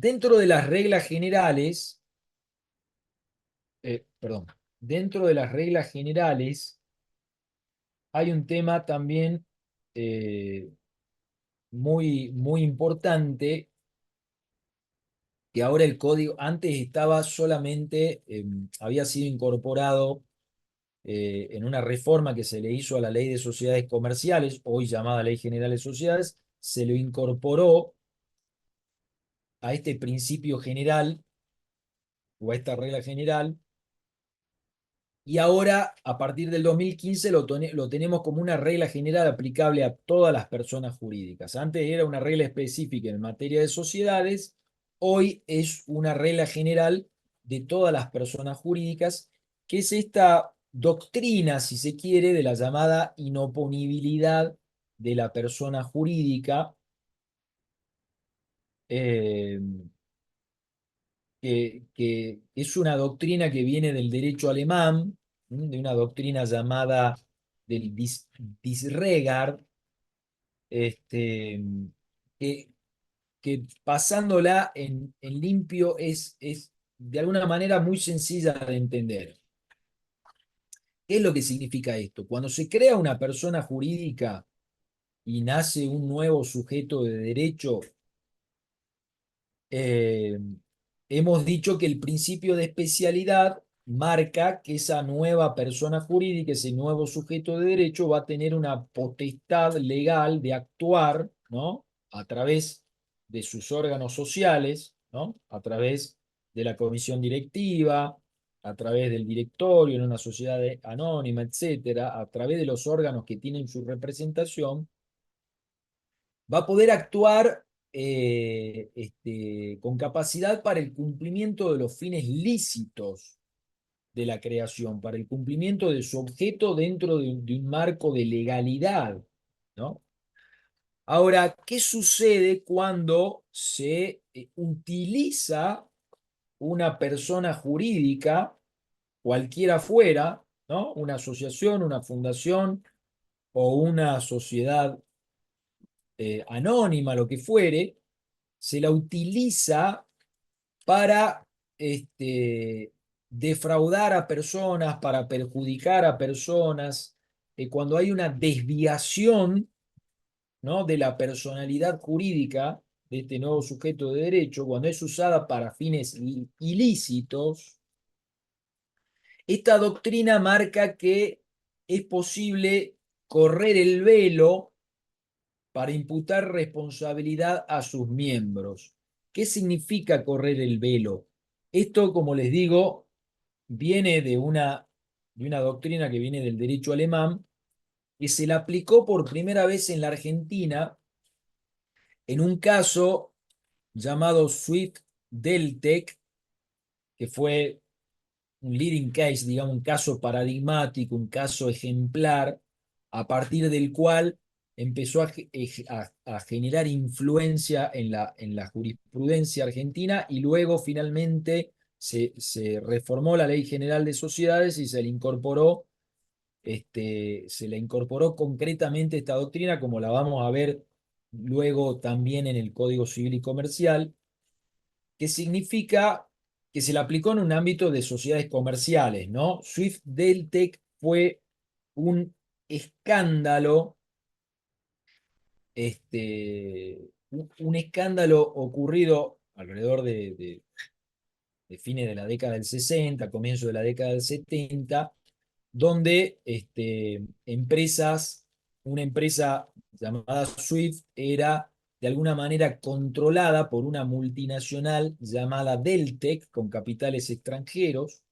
Dentro de las reglas generales, perdón, dentro de las reglas generales hay un tema también eh, muy importante, que ahora el código, antes estaba solamente, había sido incorporado en una reforma que se le hizo a la Ley de Sociedades Comerciales, hoy llamada Ley General de Sociedades, se lo incorporó a este principio general o a esta regla general. Y ahora, a partir del 2015, lo tenemos como una regla general aplicable a todas las personas jurídicas. Antes era una regla específica en materia de sociedades, hoy es una regla general de todas las personas jurídicas, que es esta doctrina, si se quiere, de la llamada inoponibilidad de la persona jurídica, eh, que es una doctrina que viene del derecho alemán, de una doctrina llamada del Disregard, este, que, que pasándola en limpio es de alguna manera muy sencilla de entender. ¿Qué es lo que significa esto? Cuando se crea una persona jurídica y nace un nuevo sujeto de derecho, eh, hemos dicho que el principio de especialidad marca que esa nueva persona jurídica, ese nuevo sujeto de derecho, va a tener una potestad legal de actuar, ¿no? A través de sus órganos sociales, ¿no? A través de la comisión directiva, a través del directorio en una sociedad anónima, etcétera, a través de los órganos que tienen su representación, va a poder actuar con capacidad para el cumplimiento de los fines lícitos de la creación, para el cumplimiento de su objeto dentro de un marco de legalidad, ¿no? Ahora, ¿qué sucede cuando se utiliza una persona jurídica, cualquiera fuera, ¿no? Una asociación, una fundación o una sociedad anónima, lo que fuere, se la utiliza para este, defraudar a personas, para perjudicar a personas, cuando hay una desviación, ¿no?, de la personalidad jurídica de este nuevo sujeto de derecho, cuando es usada para fines ilícitos, esta doctrina marca que es posible correr el velo para imputar responsabilidad a sus miembros. ¿Qué significa correr el velo? Esto, como les digo, viene de una doctrina que viene del derecho alemán, que se la aplicó por primera vez en la Argentina en un caso llamado Swift-Deltec, que fue un leading case, digamos, un caso paradigmático, un caso ejemplar, a partir del cual empezó a generar influencia en la jurisprudencia argentina, y luego finalmente se reformó la Ley General de Sociedades y se le incorporó concretamente esta doctrina, como la vamos a ver luego también en el Código Civil y Comercial, que significa que se le aplicó en un ámbito de sociedades comerciales, ¿no? Swift-Deltec fue un escándalo, un escándalo ocurrido alrededor de fines de la década del 60, comienzo de la década del 70, donde una empresa llamada Swift era de alguna manera controlada por una multinacional llamada Deltec, con capitales extranjeros,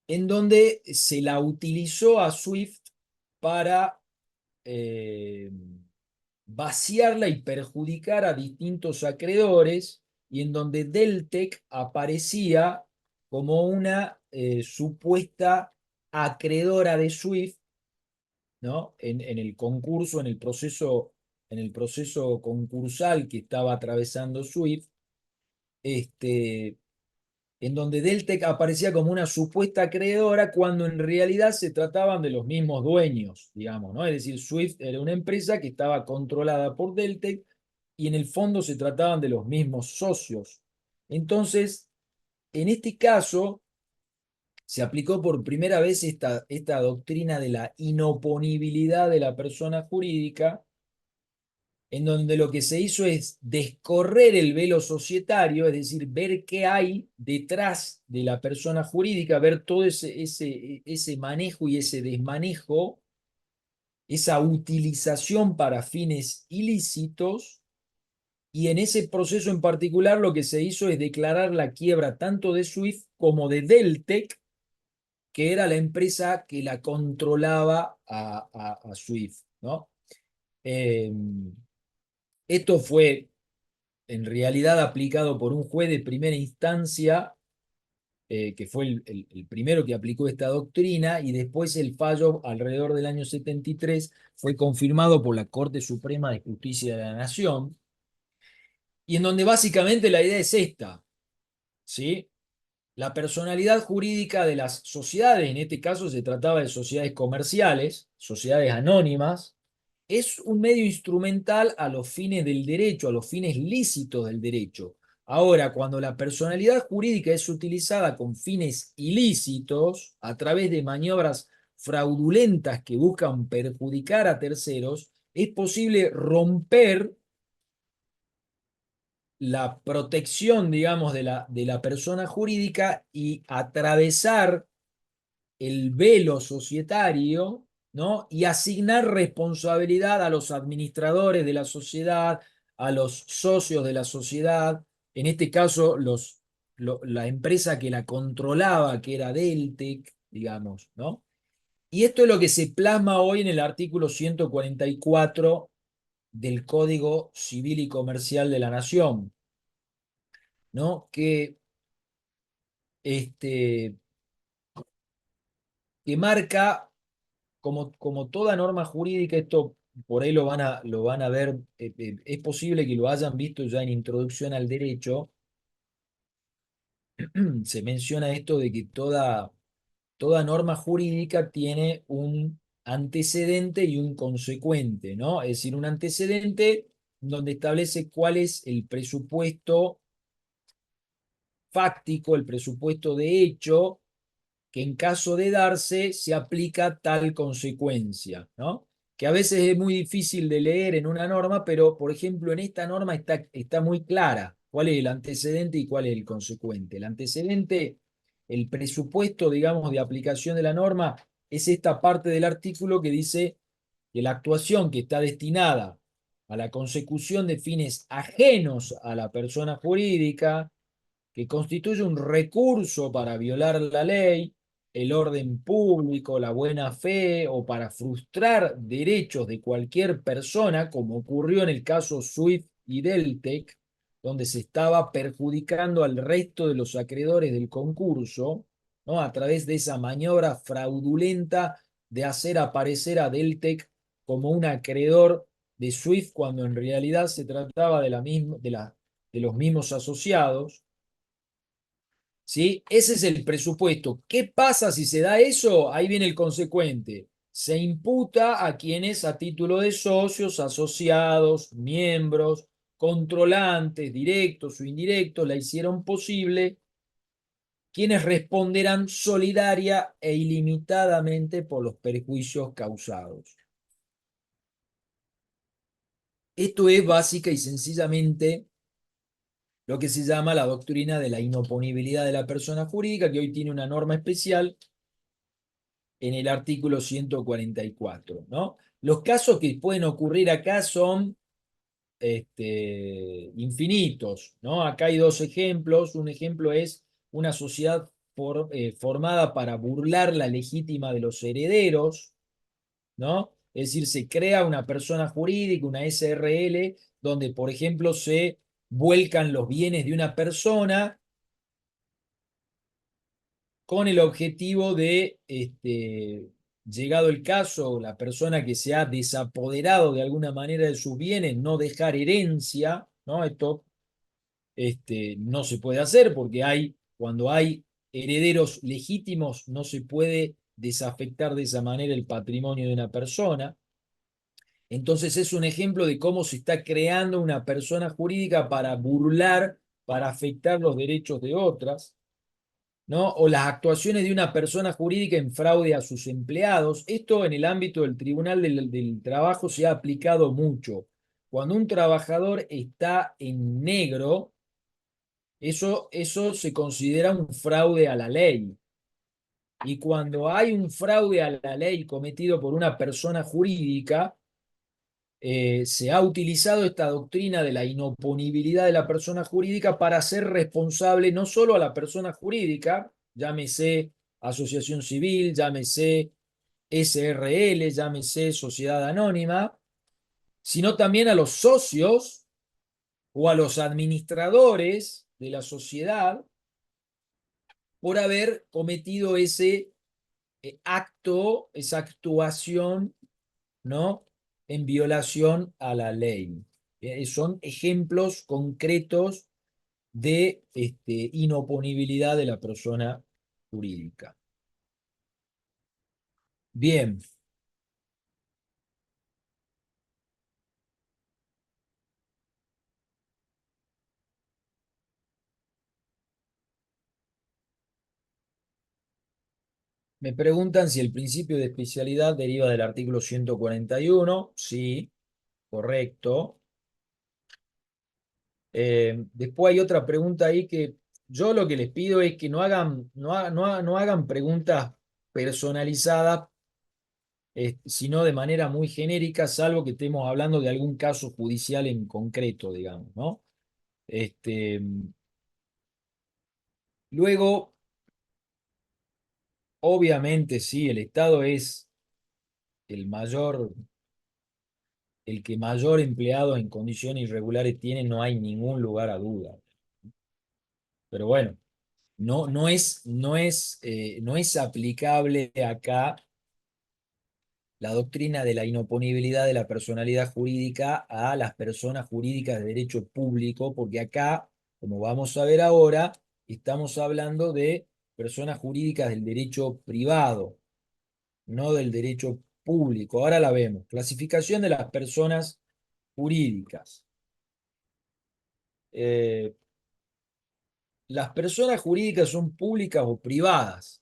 en donde se la utilizó a Swift para eh, vaciarla y perjudicar a distintos acreedores, y en donde Deltec aparecía como una supuesta acreedora de Swift, ¿no? En el concurso, en el proceso concursal que estaba atravesando Swift, este, en donde Deltec aparecía como una supuesta acreedora, cuando en realidad se trataban de los mismos dueños, digamos, ¿no? Es decir, Swift era una empresa que estaba controlada por Deltec, y en el fondo se trataban de los mismos socios. Entonces, en este caso, se aplicó por primera vez esta doctrina de la inoponibilidad de la persona jurídica, en donde lo que se hizo es descorrer el velo societario, es decir, ver qué hay detrás de la persona jurídica, ver todo ese manejo y ese desmanejo, esa utilización para fines ilícitos. Y en ese proceso en particular lo que se hizo es declarar la quiebra tanto de Swift como de Deltec, que era la empresa que la controlaba a Swift, ¿no? Eh, Esto fue en realidad aplicado por un juez de primera instancia, que fue el primero que aplicó esta doctrina, y después el fallo alrededor del año 73 fue confirmado por la Corte Suprema de Justicia de la Nación, y en donde básicamente la idea es esta, ¿sí? La personalidad jurídica de las sociedades, en este caso se trataba de sociedades comerciales, sociedades anónimas, es un medio instrumental a los fines del derecho, a los fines lícitos del derecho. Ahora, cuando la personalidad jurídica es utilizada con fines ilícitos, a través de maniobras fraudulentas que buscan perjudicar a terceros, es posible romper la protección, digamos, de la persona jurídica, y atravesar el velo societario, ¿no? Y asignar responsabilidad a los administradores de la sociedad, a los socios de la sociedad, en este caso la empresa que la controlaba, que era Deltec, digamos, ¿no? Y esto es lo que se plasma hoy en el artículo 144 del Código Civil y Comercial de la Nación, ¿no? Este, que marca, como toda norma jurídica, esto por ahí lo van a ver, es posible que lo hayan visto ya en Introducción al Derecho. Se menciona esto de que toda norma jurídica tiene un antecedente y un consecuente, ¿no? Es decir, un antecedente donde establece cuál es el presupuesto fáctico, el presupuesto de hecho, que en caso de darse se aplica tal consecuencia, ¿no? Que a veces es muy difícil de leer en una norma, pero por ejemplo en esta norma está muy clara cuál es el antecedente y cuál es el consecuente. El antecedente, el presupuesto, digamos, de aplicación de la norma es esta parte del artículo que dice que la actuación que está destinada a la consecución de fines ajenos a la persona jurídica, que constituye un recurso para violar la ley, el orden público, la buena fe o para frustrar derechos de cualquier persona, como ocurrió en el caso Swift y Deltec, donde se estaba perjudicando al resto de los acreedores del concurso, ¿no? A través de esa maniobra fraudulenta de hacer aparecer a Deltec como un acreedor de Swift cuando en realidad se trataba de los mismos asociados. ¿Sí? Ese es el presupuesto. ¿Qué pasa si se da eso? Ahí viene el consecuente. Se imputa a quienes a título de socios, asociados, miembros, controlantes, directos o indirectos, la hicieron posible, quienes responderán solidaria e ilimitadamente por los perjuicios causados. Esto es básica y sencillamente lo que se llama la doctrina de la inoponibilidad de la persona jurídica, que hoy tiene una norma especial en el artículo 144, ¿no? Los casos que pueden ocurrir acá son infinitos, ¿no? Acá hay dos ejemplos. Un ejemplo es una sociedad formada para burlar la legítima de los herederos, ¿no? Es decir, se crea una persona jurídica, una SRL, donde, por ejemplo, se vuelcan los bienes de una persona con el objetivo de, llegado el caso, la persona que se ha desapoderado de alguna manera de sus bienes, no dejar herencia, ¿no? Esto no se puede hacer porque cuando hay herederos legítimos, no se puede desafectar de esa manera el patrimonio de una persona. Entonces es un ejemplo de cómo se está creando una persona jurídica para burlar, para afectar los derechos de otras. ¿No? O las actuaciones de una persona jurídica en fraude a sus empleados. Esto en el ámbito del Tribunal del Trabajo se ha aplicado mucho. Cuando un trabajador está en negro, eso se considera un fraude a la ley. Y cuando hay un fraude a la ley cometido por una persona jurídica, se ha utilizado esta doctrina de la inoponibilidad de la persona jurídica para hacer responsable no solo a la persona jurídica, llámese asociación civil, llámese SRL, llámese sociedad anónima, sino también a los socios o a los administradores de la sociedad por haber cometido ese acto, esa actuación, ¿no? En violación a la ley. Son ejemplos concretos de inoponibilidad de la persona jurídica. Bien, me preguntan si el principio de especialidad deriva del artículo 141. Sí, correcto. Después hay otra pregunta ahí que yo lo que les pido es que no hagan preguntas personalizadas, sino de manera muy genérica, salvo que estemos hablando de algún caso judicial en concreto, digamos, ¿no? Este, luego, obviamente, sí, el Estado es el mayor, el que mayor empleados en condiciones irregulares tiene, no hay ningún lugar a duda. Pero bueno, no es aplicable acá la doctrina de la inoponibilidad de la personalidad jurídica a las personas jurídicas de derecho público, porque acá, como vamos a ver ahora, estamos hablando de personas jurídicas del derecho privado, no del derecho público. Ahora la vemos. Clasificación de las personas jurídicas. Eh, las personas jurídicas son públicas o privadas.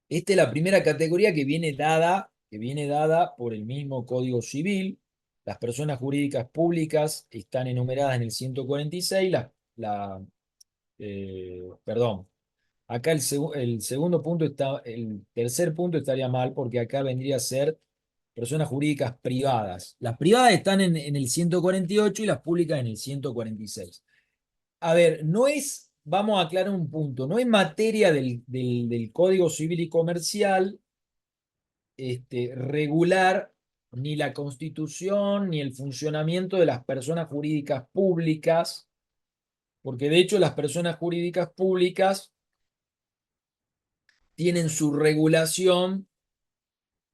Esta es la primera categoría que viene dada por el mismo Código Civil. Las personas jurídicas públicas están enumeradas en el 146. Perdón, acá el segundo punto está, el tercer punto estaría mal porque acá vendría a ser personas jurídicas privadas. Las privadas están en el 148 y las públicas en el 146. A ver, no es, vamos a aclarar un punto, no es materia del Código Civil y Comercial regular ni la constitución ni el funcionamiento de las personas jurídicas públicas, porque de hecho las personas jurídicas públicas tienen su regulación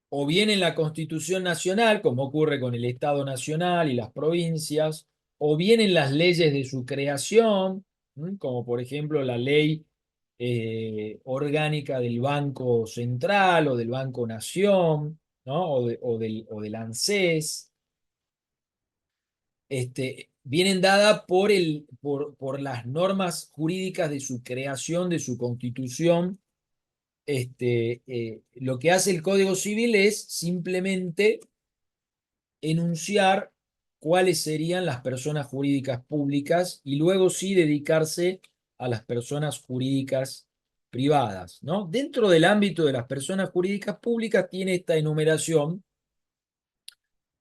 o bien en la Constitución Nacional, como ocurre con el Estado Nacional y las provincias, o bien en las leyes de su creación, como por ejemplo la ley orgánica del Banco Central o del Banco Nación, ¿no? O del ANSES, vienen dadas por las normas jurídicas de su creación, de su constitución. Lo que hace el Código Civil es simplemente enunciar cuáles serían las personas jurídicas públicas y luego sí dedicarse a las personas jurídicas privadas, ¿no? Dentro del ámbito de las personas jurídicas públicas tiene esta enumeración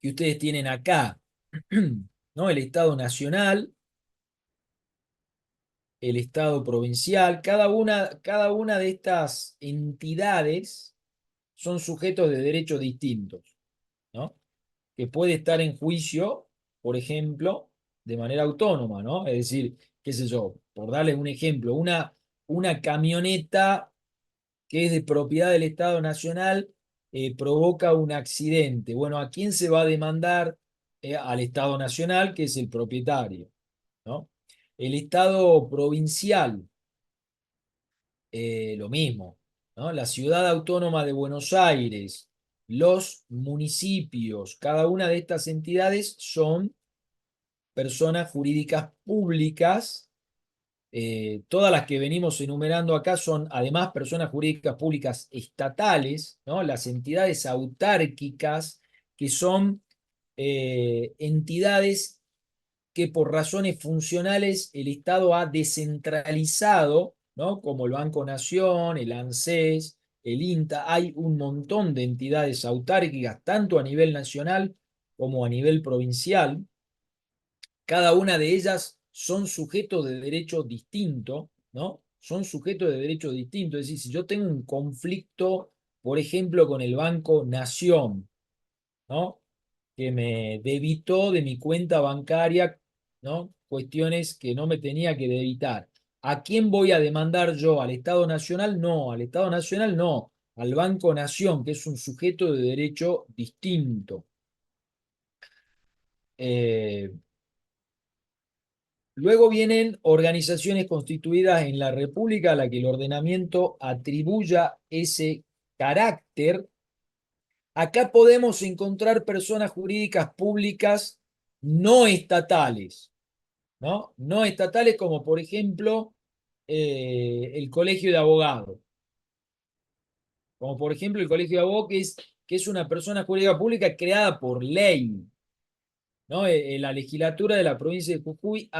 que ustedes tienen acá, ¿no? El Estado Nacional, el Estado Provincial, cada una de estas entidades son sujetos de derechos distintos, ¿no? Que puede estar en juicio, por ejemplo, de manera autónoma, ¿no? Es decir, qué sé yo, por darles un ejemplo, una camioneta que es de propiedad del Estado Nacional provoca un accidente. Bueno, ¿a quién se va a demandar? Al Estado Nacional, que es el propietario, ¿no? El Estado provincial, lo mismo, ¿no? La Ciudad Autónoma de Buenos Aires, los municipios, cada una de estas entidades son personas jurídicas públicas. Todas las que venimos enumerando acá son además personas jurídicas públicas estatales, ¿no? Las entidades autárquicas, que son entidades que por razones funcionales el Estado ha descentralizado, ¿no? Como el Banco Nación, el ANSES, el INTA. Hay un montón de entidades autárquicas, tanto a nivel nacional como a nivel provincial. Cada una de ellas son sujetos de derecho distinto, ¿no? Son sujetos de derecho distinto. Es decir, si yo tengo un conflicto, por ejemplo, con el Banco Nación, ¿no? Que me debitó de mi cuenta bancaria, ¿no? Cuestiones que no me tenía que debitar. ¿A quién voy a demandar yo? ¿Al Estado Nacional? No, al Estado Nacional no. Al Banco Nación, que es un sujeto de derecho distinto. Eh, Luego vienen organizaciones constituidas en la República a la que el ordenamiento atribuya ese carácter. Acá podemos encontrar personas jurídicas públicas no estatales, ¿no? No estatales como por ejemplo el Colegio de Abogados. Como por ejemplo el Colegio de Abogados que es una persona jurídica pública creada por ley, ¿no? La legislatura de la provincia de Jujuy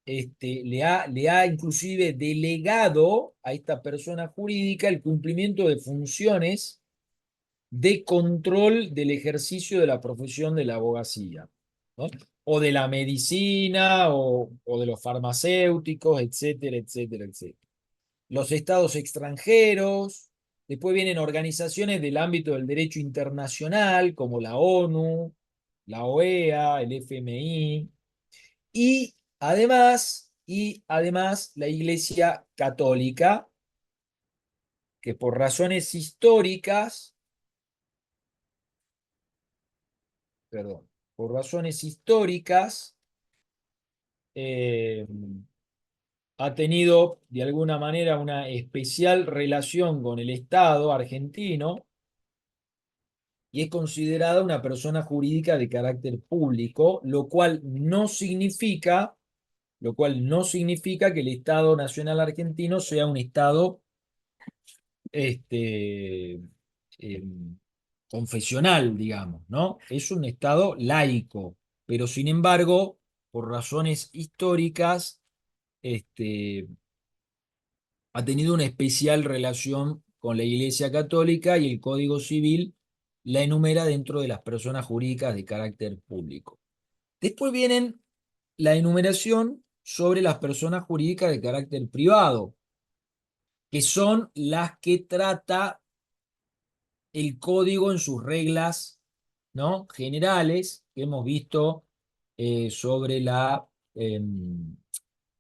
le ha inclusive delegado a esta persona jurídica el cumplimiento de funciones de control del ejercicio de la profesión de la abogacía, ¿no? O de la medicina, o de los farmacéuticos, etcétera, etcétera, etcétera. Los estados extranjeros, después vienen organizaciones del ámbito del derecho internacional, como la ONU, la OEA, el FMI, y además la Iglesia Católica, que por razones históricas, perdón, por razones históricas, eh, ha tenido de alguna manera una especial relación con el Estado argentino, y es considerada una persona jurídica de carácter público, lo cual no significa que el Estado Nacional Argentino sea un Estado este, confesional, digamos, ¿no? Es un Estado laico, pero sin embargo, por razones históricas, este, ha tenido una especial relación con la Iglesia Católica y el Código Civil la enumera dentro de las personas jurídicas de carácter público. Después vienen la enumeración sobre las personas jurídicas de carácter privado, que son las que trata el código en sus reglas, ¿no?, generales que hemos visto sobre la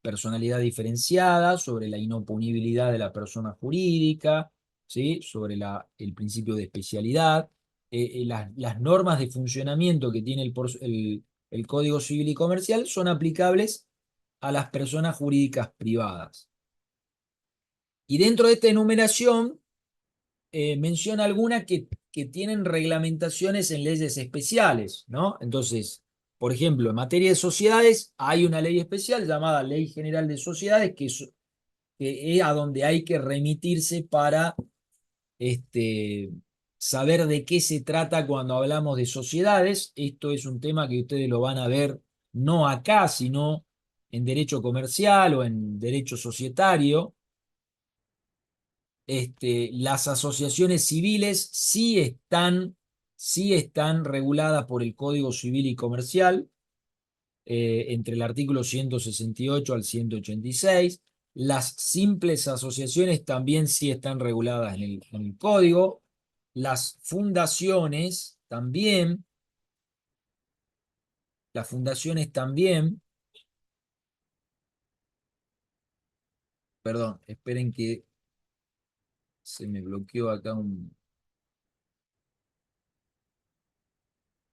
personalidad diferenciada, sobre la inoponibilidad de la persona jurídica, ¿sí?, sobre el principio de especialidad, las normas de funcionamiento que tiene el Código Civil y Comercial son aplicables a las personas jurídicas privadas. Y dentro de esta enumeración menciona algunas que tienen reglamentaciones en leyes especiales, ¿no? Entonces, por ejemplo, en materia de sociedades hay una ley especial llamada Ley General de Sociedades, que es a donde hay que remitirse para este, saber de qué se trata cuando hablamos de sociedades. Esto es un tema que ustedes lo van a ver no acá, sino en derecho comercial o en derecho societario. Las asociaciones civiles sí están reguladas por el Código Civil y Comercial, entre el artículo 168 al 186. Las simples asociaciones también sí están reguladas en el Código. Las fundaciones también, las fundaciones también, perdón, esperen que se me bloqueó acá un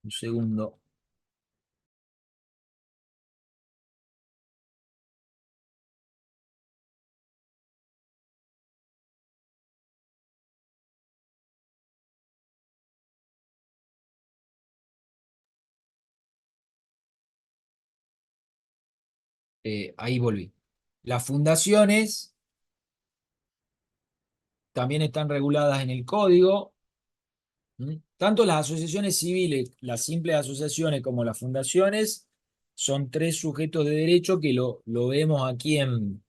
segundo. Ahí volví. Las fundaciones también están reguladas en el código. Tanto las asociaciones civiles, las simples asociaciones como las fundaciones son tres sujetos de derecho que lo vemos aquí en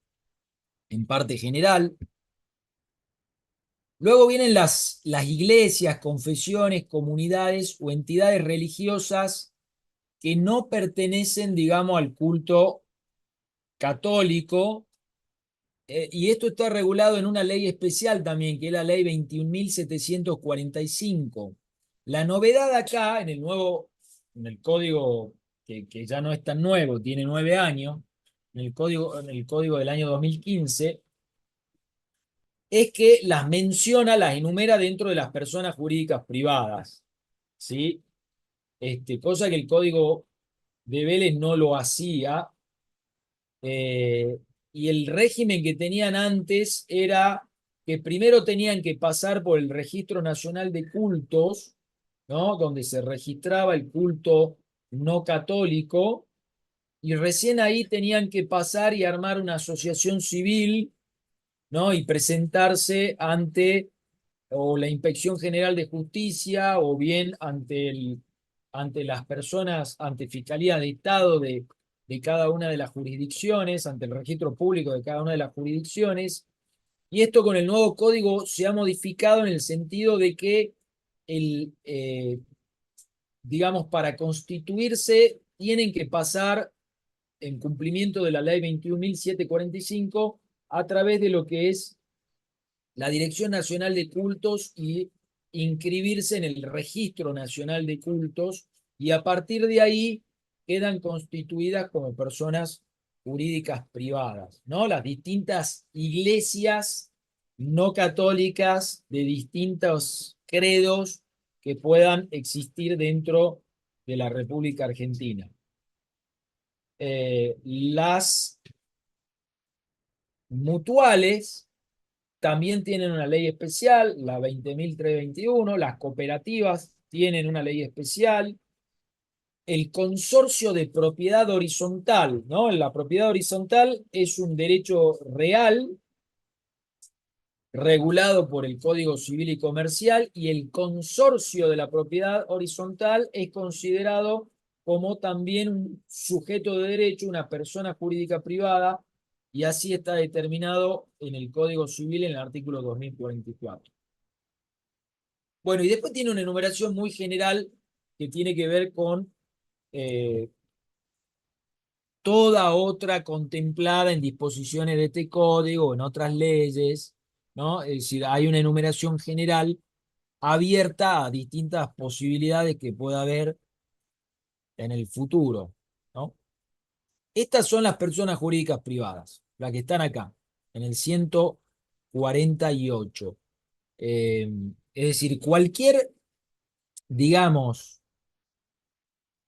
parte general. Luego vienen las iglesias, confesiones, comunidades o entidades religiosas que no pertenecen, digamos, al culto católico. Y esto está regulado en una ley especial también, que es la ley 21.745. La novedad acá, en el código que ya no es tan nuevo, tiene 9 años, en el código del año 2015, es que las menciona, las enumera dentro de las personas jurídicas privadas, ¿sí? Cosa que el código de Vélez no lo hacía. Eh, y el régimen que tenían antes era que primero tenían que pasar por el Registro Nacional de Cultos, ¿no?, donde se registraba el culto no católico, y recién ahí tenían que pasar y armar una asociación civil, ¿no?, y presentarse ante o la Inspección General de Justicia o bien ante las personas, ante Fiscalía de Estado de cada una de las jurisdicciones, ante el registro público de cada una de las jurisdicciones. Y esto con el nuevo código se ha modificado en el sentido de que el, digamos, para constituirse tienen que pasar en cumplimiento de la ley 21.745 a través de lo que es la Dirección Nacional de Cultos y inscribirse en el Registro Nacional de Cultos, y a partir de ahí quedan constituidas como personas jurídicas privadas, ¿no? Las distintas iglesias no católicas de distintos credos que puedan existir dentro de la República Argentina. Las mutuales también tienen una ley especial, la 20.321. Las cooperativas tienen una ley especial. El consorcio de propiedad horizontal, ¿no? La propiedad horizontal es un derecho real regulado por el Código Civil y Comercial, y el consorcio de la propiedad horizontal es considerado como también un sujeto de derecho, una persona jurídica privada, y así está determinado en el Código Civil en el artículo 2044. Bueno, y después tiene una enumeración muy general que tiene que ver con eh, toda otra contemplada en disposiciones de este código o en otras leyes, ¿no? Es decir, hay una enumeración general abierta a distintas posibilidades que pueda haber en el futuro, ¿no? Estas son las personas jurídicas privadas, las que están acá, en el 148. Es decir, cualquier, digamos,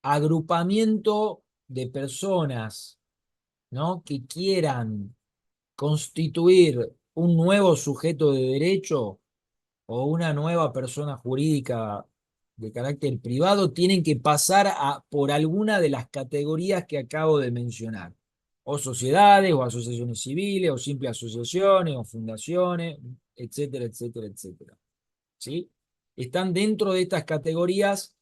agrupamiento de personas, ¿no?, que quieran constituir un nuevo sujeto de derecho o una nueva persona jurídica de carácter privado, tienen que pasar por alguna de las categorías que acabo de mencionar. O sociedades, o asociaciones civiles, o simples asociaciones, o fundaciones, etcétera, etcétera, etcétera. ¿Sí? Están dentro de estas categorías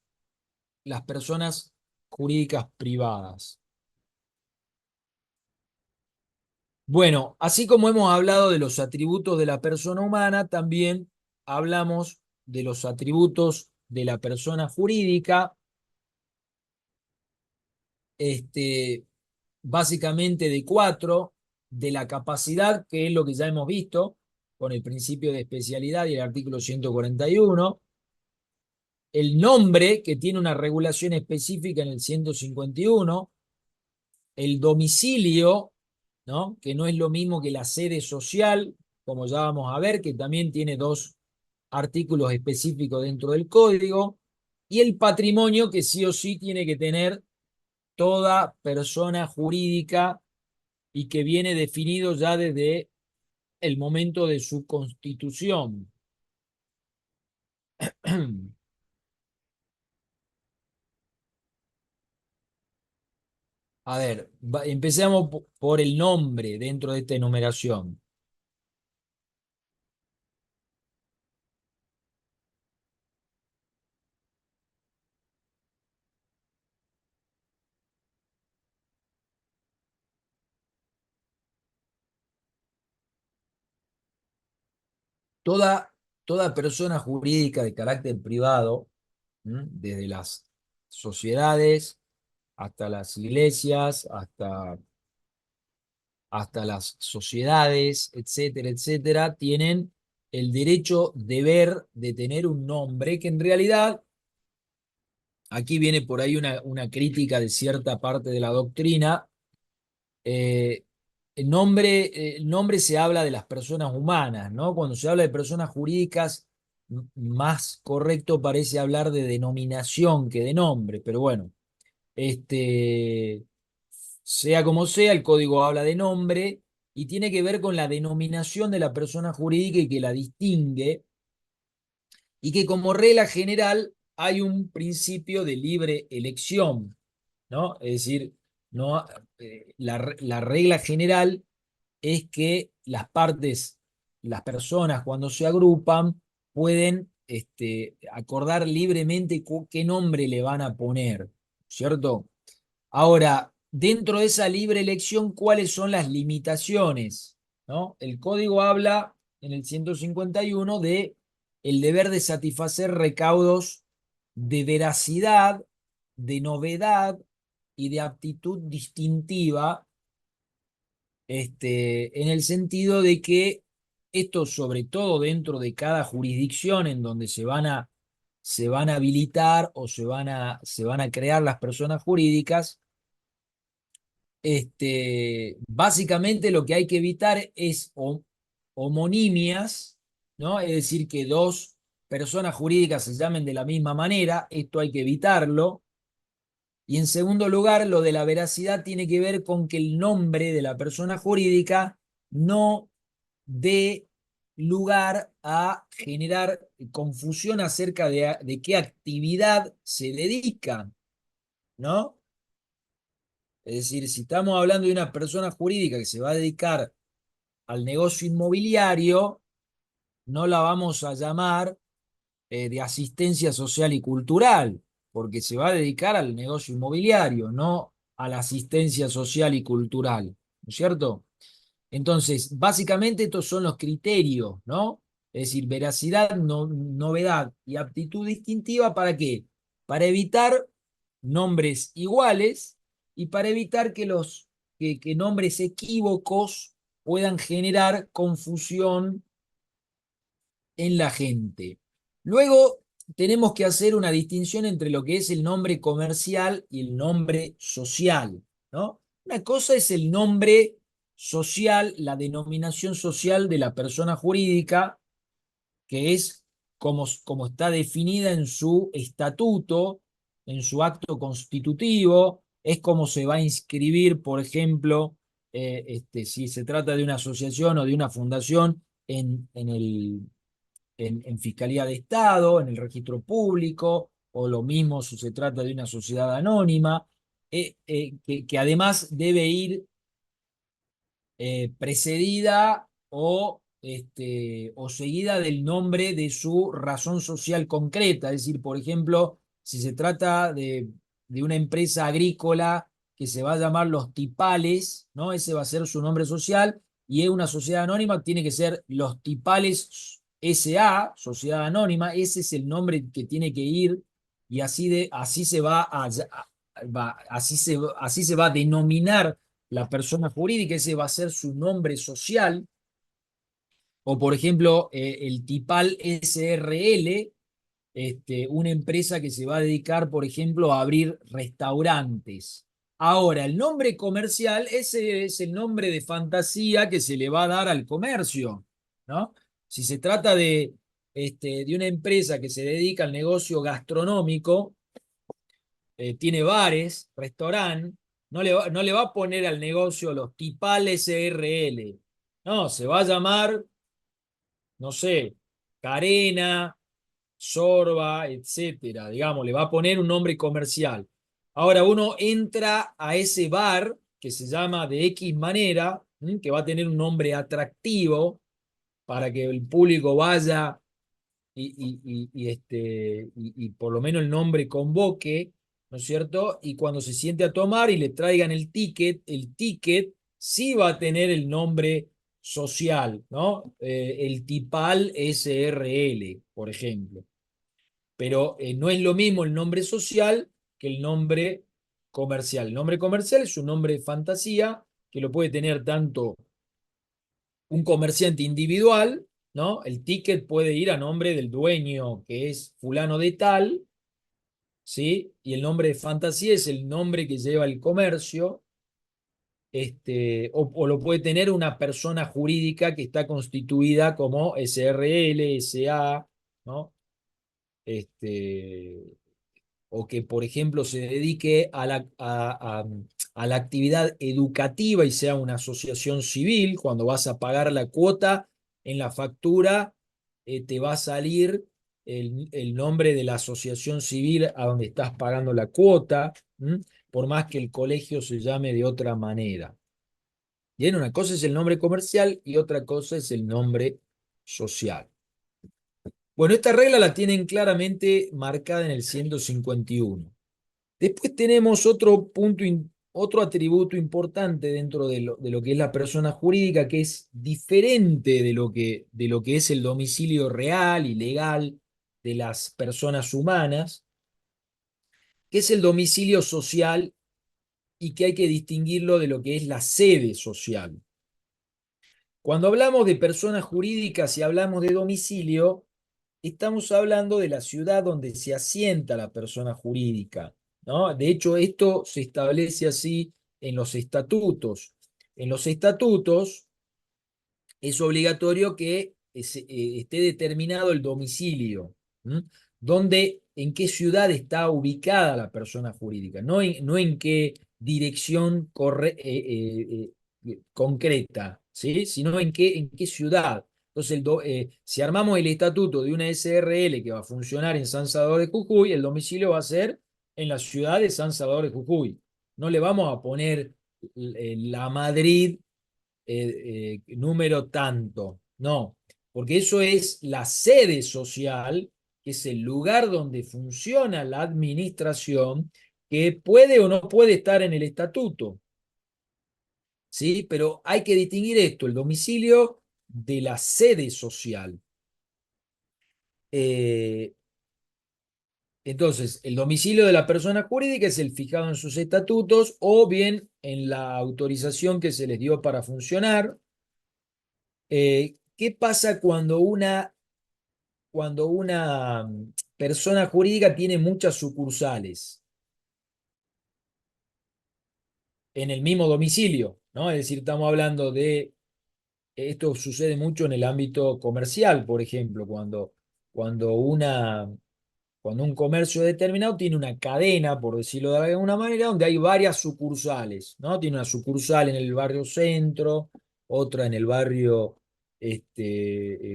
las personas jurídicas privadas. Bueno, así como hemos hablado de los atributos de la persona humana, también hablamos de los atributos de la persona jurídica, este, básicamente de cuatro: de la capacidad, que es lo que ya hemos visto con el principio de especialidad y el artículo 141; el nombre, que tiene una regulación específica en el 151; el domicilio, ¿no?, que no es lo mismo que la sede social, como ya vamos a ver, que también tiene dos artículos específicos dentro del código; y el patrimonio, que sí o sí tiene que tener toda persona jurídica y que viene definido ya desde el momento de su constitución. A ver, empecemos por el nombre dentro de esta enumeración. Toda, toda persona jurídica de carácter privado, desde las sociedades hasta las iglesias, hasta las sociedades, etcétera, etcétera, tienen el derecho, deber de tener un nombre, que en realidad aquí viene por ahí una crítica de cierta parte de la doctrina. eh, el nombre se habla de las personas humanas, ¿no? Cuando se habla de personas jurídicas, más correcto parece hablar de denominación que de nombre, pero bueno, este, sea como sea, el código habla de nombre y tiene que ver con la denominación de la persona jurídica y que la distingue, y que como regla general hay un principio de libre elección, ¿no? Es decir, no, la regla general es que las partes, las personas cuando se agrupan, pueden acordar libremente qué nombre le van a poner, ¿cierto? Ahora, dentro de esa libre elección, ¿cuáles son las limitaciones? ¿No? El código habla en el 151 de el deber de satisfacer recaudos de veracidad, de novedad y de aptitud distintiva, en el sentido de que esto, sobre todo dentro de cada jurisdicción en donde se van a habilitar o se van a crear las personas jurídicas, básicamente lo que hay que evitar es homonimias, ¿no? Es decir, que dos personas jurídicas se llamen de la misma manera. Esto hay que evitarlo. Y en segundo lugar, lo de la veracidad tiene que ver con que el nombre de la persona jurídica no dé lugar a generar confusión acerca de qué actividad se dedica, ¿no? Es decir, si estamos hablando de una persona jurídica que se va a dedicar al negocio inmobiliario, no la vamos a llamar de asistencia social y cultural, porque se va a dedicar al negocio inmobiliario, no a la asistencia social y cultural, ¿no es cierto? Entonces, básicamente estos son los criterios, ¿no? Es decir, veracidad, novedad y aptitud distintiva, ¿para qué? Para evitar nombres iguales y para evitar que nombres equívocos puedan generar confusión en la gente. Luego tenemos que hacer una distinción entre lo que es el nombre comercial y el nombre social, ¿no? Una cosa es el nombre social, la denominación social de la persona jurídica, que es como está definida en su estatuto, en su acto constitutivo, es como se va a inscribir, por ejemplo, si se trata de una asociación o de una fundación en Fiscalía de Estado, en el registro público, o lo mismo si se trata de una sociedad anónima, que además debe ir precedida o seguida del nombre de su razón social concreta. Es decir, por ejemplo, si se trata de una empresa agrícola que se va a llamar Los Tipales, ¿no? Ese va a ser su nombre social, y es una sociedad anónima, tiene que ser Los Tipales SA, Sociedad Anónima, ese es el nombre que tiene que ir, y así se va así se va a denominar la persona jurídica, ese va a ser su nombre social, o por ejemplo, el Tipal SRL, una empresa que se va a dedicar, por ejemplo, a abrir restaurantes. Ahora, el nombre comercial, ese es el nombre de fantasía que se le va a dar al comercio, ¿no? Si se trata de una empresa que se dedica al negocio gastronómico, tiene bares, restaurante, no le va a poner al negocio los Tipales SRL. No, se va a llamar, no sé, Carena, Sorba, etcétera. Digamos, le va a poner un nombre comercial. Ahora uno entra a ese bar que se llama de X manera, que va a tener un nombre atractivo para que el público vaya y por lo menos el nombre convoque, ¿no es cierto? Y cuando se siente a tomar y le traigan el ticket sí va a tener el nombre social, ¿no? El Tipal SRL, por ejemplo. Pero no es lo mismo el nombre social que el nombre comercial. El nombre comercial es un nombre de fantasía que lo puede tener tanto un comerciante individual, ¿no? El ticket puede ir a nombre del dueño, que es fulano de tal, ¿sí? Y el nombre de fantasía es el nombre que lleva el comercio, o lo puede tener una persona jurídica que está constituida como SRL, SA, ¿no? Este, o que, por ejemplo, se dedique a la actividad educativa y sea una asociación civil. Cuando vas a pagar la cuota en la factura, te va a salir el nombre de la asociación civil a donde estás pagando la cuota, por más que el colegio se llame de otra manera. Bien, una cosa es el nombre comercial y otra cosa es el nombre social. Bueno, esta regla la tienen claramente marcada en el 151. Después tenemos otro punto, otro atributo importante dentro de lo que es la persona jurídica, que es diferente de lo que es el domicilio real y legal de las personas humanas, que es el domicilio social y que hay que distinguirlo de lo que es la sede social. Cuando hablamos de personas jurídicas y hablamos de domicilio, estamos hablando de la ciudad donde se asienta la persona jurídica, ¿no? De hecho, esto se establece así en los estatutos. En los estatutos es obligatorio que esté determinado el domicilio, ¿m? En qué ciudad está ubicada la persona jurídica, no en qué dirección concreta, ¿sí? Sino en qué ciudad. Entonces, si armamos el estatuto de una SRL que va a funcionar en San Salvador de Jujuy, el domicilio va a ser en la ciudad de San Salvador de Jujuy. No le vamos a poner la Madrid número tanto, no, porque eso es la sede social, que es el lugar donde funciona la administración, que puede o no puede estar en el estatuto, ¿sí? Pero hay que distinguir esto, el domicilio de la sede social. Eh, entonces, el domicilio de la persona jurídica es el fijado en sus estatutos o bien en la autorización que se les dio para funcionar. ¿Qué pasa cuando una persona jurídica tiene muchas sucursales en el mismo domicilio, ¿no? Es decir, estamos hablando de, esto sucede mucho en el ámbito comercial, por ejemplo, cuando una cuando un comercio determinado tiene una cadena, por decirlo de alguna manera, donde hay varias sucursales, ¿no? Tiene una sucursal en el barrio Centro, otra en el barrio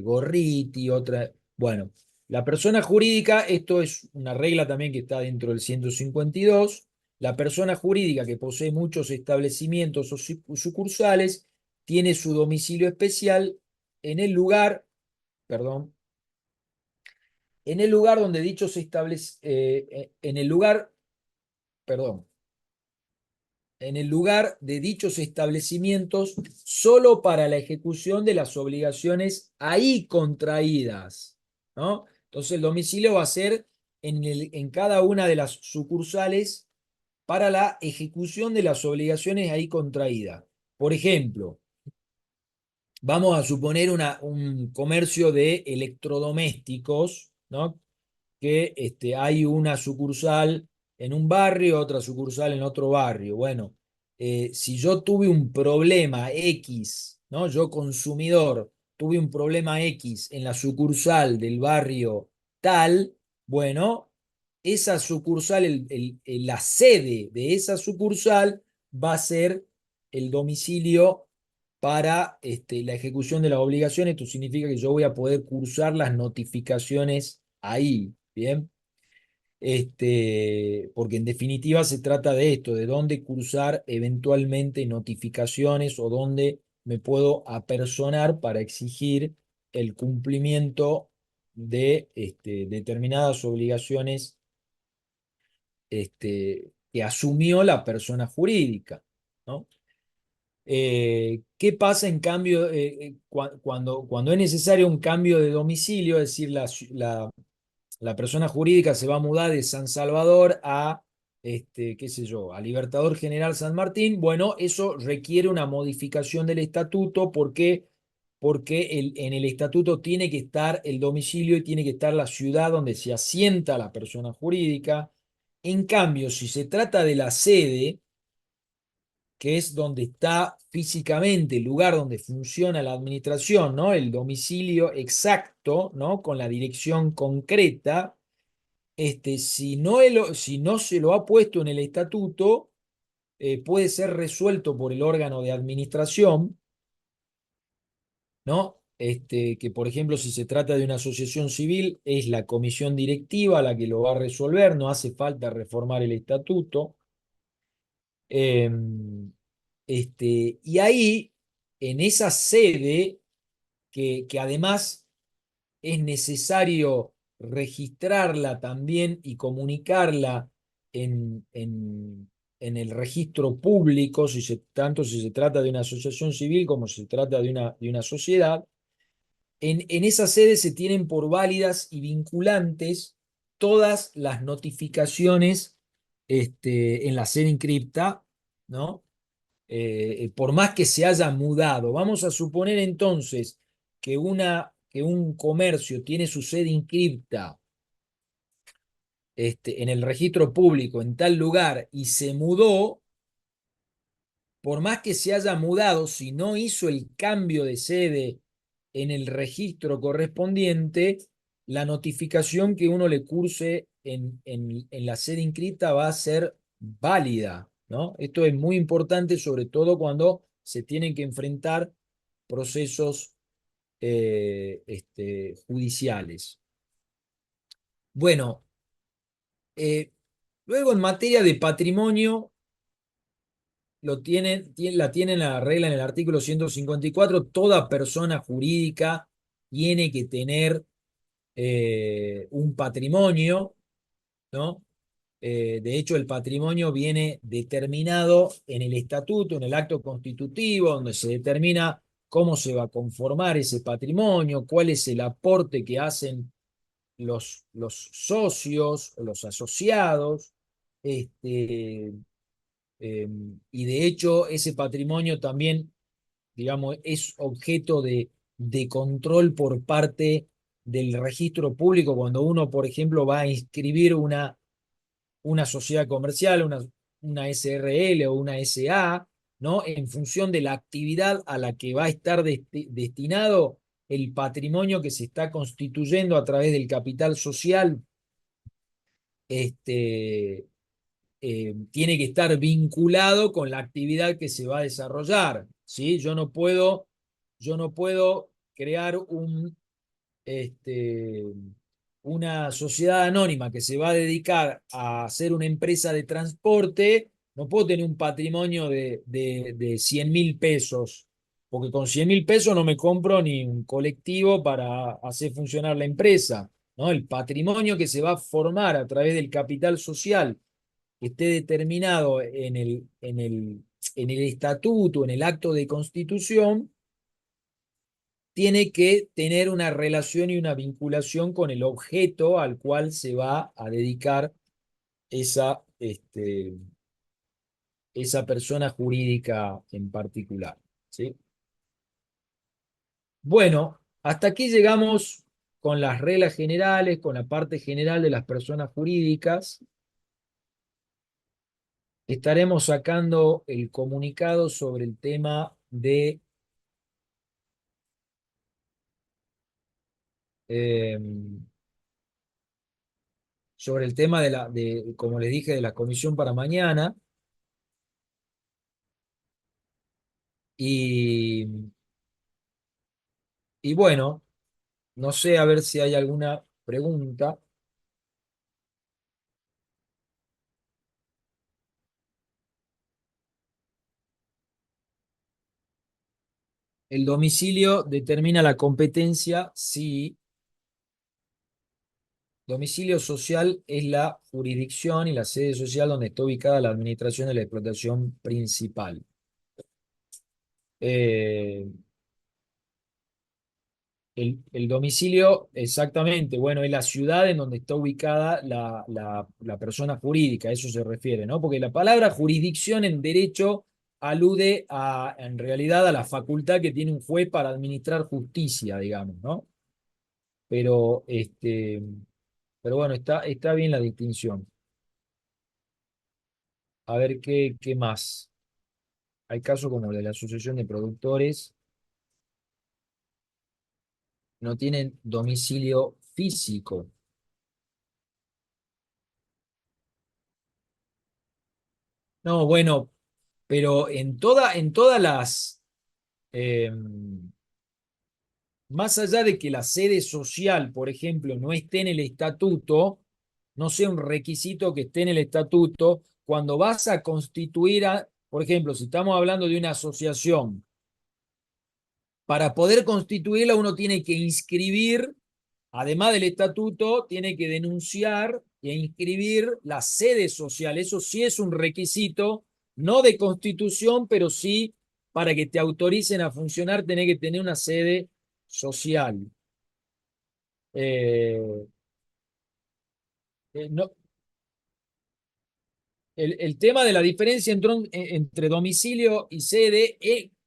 Gorriti, otra. Bueno, la persona jurídica, esto es una regla también que está dentro del 152. La persona jurídica que posee muchos establecimientos o sucursales tiene su domicilio especial en el lugar, perdón, en el lugar donde dichos en el lugar, perdón, en el lugar de dichos establecimientos solo para la ejecución de las obligaciones ahí contraídas, ¿no? Entonces el domicilio va a ser en cada una de las sucursales para la ejecución de las obligaciones ahí contraídas. Por ejemplo, vamos a suponer un comercio de electrodomésticos, ¿no? Que hay una sucursal en un barrio, otra sucursal en otro barrio. Bueno, si yo tuve un problema X, ¿no? Yo consumidor, tuve un problema X en la sucursal del barrio tal, bueno, esa sucursal, la sede de esa sucursal va a ser el domicilio para la ejecución de las obligaciones. Esto significa que yo voy a poder cursar las notificaciones ahí, ¿bien? Porque en definitiva se trata de esto, de dónde cursar eventualmente notificaciones o dónde me puedo apersonar para exigir el cumplimiento de determinadas obligaciones que asumió la persona jurídica, ¿no? ¿Qué pasa en cambio cuando es necesario un cambio de domicilio? Es decir, la persona jurídica se va a mudar de San Salvador a, qué sé yo, a Libertador General San Martín. Bueno, eso requiere una modificación del estatuto. ¿Por qué? Porque en el estatuto tiene que estar el domicilio y tiene que estar la ciudad donde se asienta la persona jurídica. En cambio, si se trata de la sede, que es donde está físicamente el lugar donde funciona la administración, ¿no? El domicilio exacto, ¿no? Con la dirección concreta, si no se lo ha puesto en el estatuto, puede ser resuelto por el órgano de administración, ¿no? Que por ejemplo, si se trata de una asociación civil, es la comisión directiva la que lo va a resolver, no hace falta reformar el estatuto. Eh, y ahí, en esa sede, que además es necesario registrarla también y comunicarla en el registro público, tanto si se trata de una asociación civil como si se trata de una sociedad. En esa sede se tienen por válidas y vinculantes todas las notificaciones en la sede inscripta, ¿no? Por más que se haya mudado. Vamos a suponer entonces que un comercio tiene su sede inscripta en el registro público en tal lugar y se mudó. Por más que se haya mudado, si no hizo el cambio de sede en el registro correspondiente, la notificación que uno le curse en la sede inscrita va a ser válida, ¿no? Esto es muy importante, sobre todo cuando se tienen que enfrentar procesos judiciales. Bueno, luego en materia de patrimonio, la tienen la regla en el artículo 154, toda persona jurídica tiene que tener un patrimonio, ¿no? De hecho, el patrimonio viene determinado en el estatuto, en el acto constitutivo, donde se determina cómo se va a conformar ese patrimonio, cuál es el aporte que hacen los socios o los asociados. Este, eh, y de hecho, ese patrimonio también, digamos, es objeto de control por parte del registro público cuando uno, por ejemplo, va a inscribir una sociedad comercial, una SRL o una SA, ¿no? En función de la actividad a la que va a estar destinado el patrimonio que se está constituyendo a través del capital social, tiene que estar vinculado con la actividad que se va a desarrollar, ¿sí? Yo no puedo crear este, una sociedad anónima que se va a dedicar a hacer una empresa de transporte. No puedo tener un patrimonio de 100.000 pesos, porque con 100.000 pesos no me compro ni un colectivo para hacer funcionar la empresa, ¿no? El patrimonio que se va a formar a través del capital social, que esté determinado en el estatuto, en el acto de constitución, tiene que tener una relación y una vinculación con el objeto al cual se va a dedicar esa persona jurídica en particular, ¿sí? Bueno, hasta aquí llegamos con las reglas generales, con la parte general de las personas jurídicas. Estaremos sacando el comunicado sobre el tema eh, como les dije, de la comisión para mañana. Y, y bueno, no sé, a ver si hay alguna pregunta. El domicilio determina la competencia si domicilio social es la jurisdicción y la sede social donde está ubicada la administración de la explotación principal. Eh, el domicilio, exactamente, bueno, es la ciudad en donde está ubicada la persona jurídica, a eso se refiere, ¿no? Porque la palabra jurisdicción en derecho alude en realidad a la facultad que tiene un juez para administrar justicia, digamos, ¿no? Pero, pero bueno, está bien la distinción. A ver qué más. Hay casos como el de la Asociación de Productores, no tienen domicilio físico. No, bueno, pero en todas eh, más allá de que la sede social, por ejemplo, no esté en el estatuto, no sea un requisito que esté en el estatuto, cuando vas a constituir, por ejemplo, si estamos hablando de una asociación, para poder constituirla uno tiene que inscribir, además del estatuto, tiene que denunciar e inscribir la sede social. Eso sí es un requisito, no de constitución, pero sí para que te autoricen a funcionar, tenés que tener una sede social. Eh, no, el tema de la diferencia entre domicilio y sede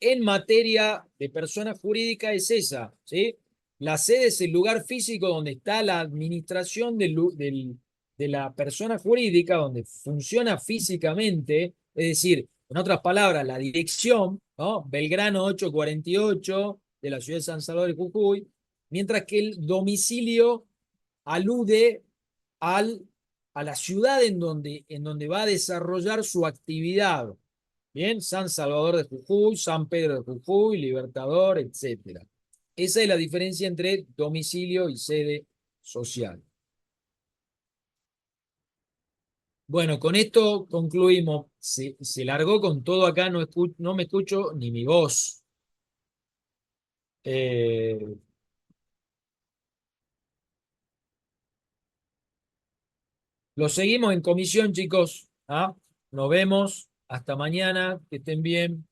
en materia de persona jurídica es esa, ¿sí? La sede es el lugar físico donde está la administración de la persona jurídica, donde funciona físicamente, es decir, en otras palabras, la dirección, ¿no? Belgrano 848 de la ciudad de San Salvador de Jujuy, mientras que el domicilio alude al, a la ciudad en donde va a desarrollar su actividad. Bien, San Salvador de Jujuy, San Pedro de Jujuy, Libertador, etcétera. Esa es la diferencia entre domicilio y sede social. Bueno, con esto concluimos. Se largó con todo acá, no me escucho ni mi voz. Eh, lo seguimos en comisión, chicos. ¿Ah? Nos vemos. Hasta mañana. Que estén bien.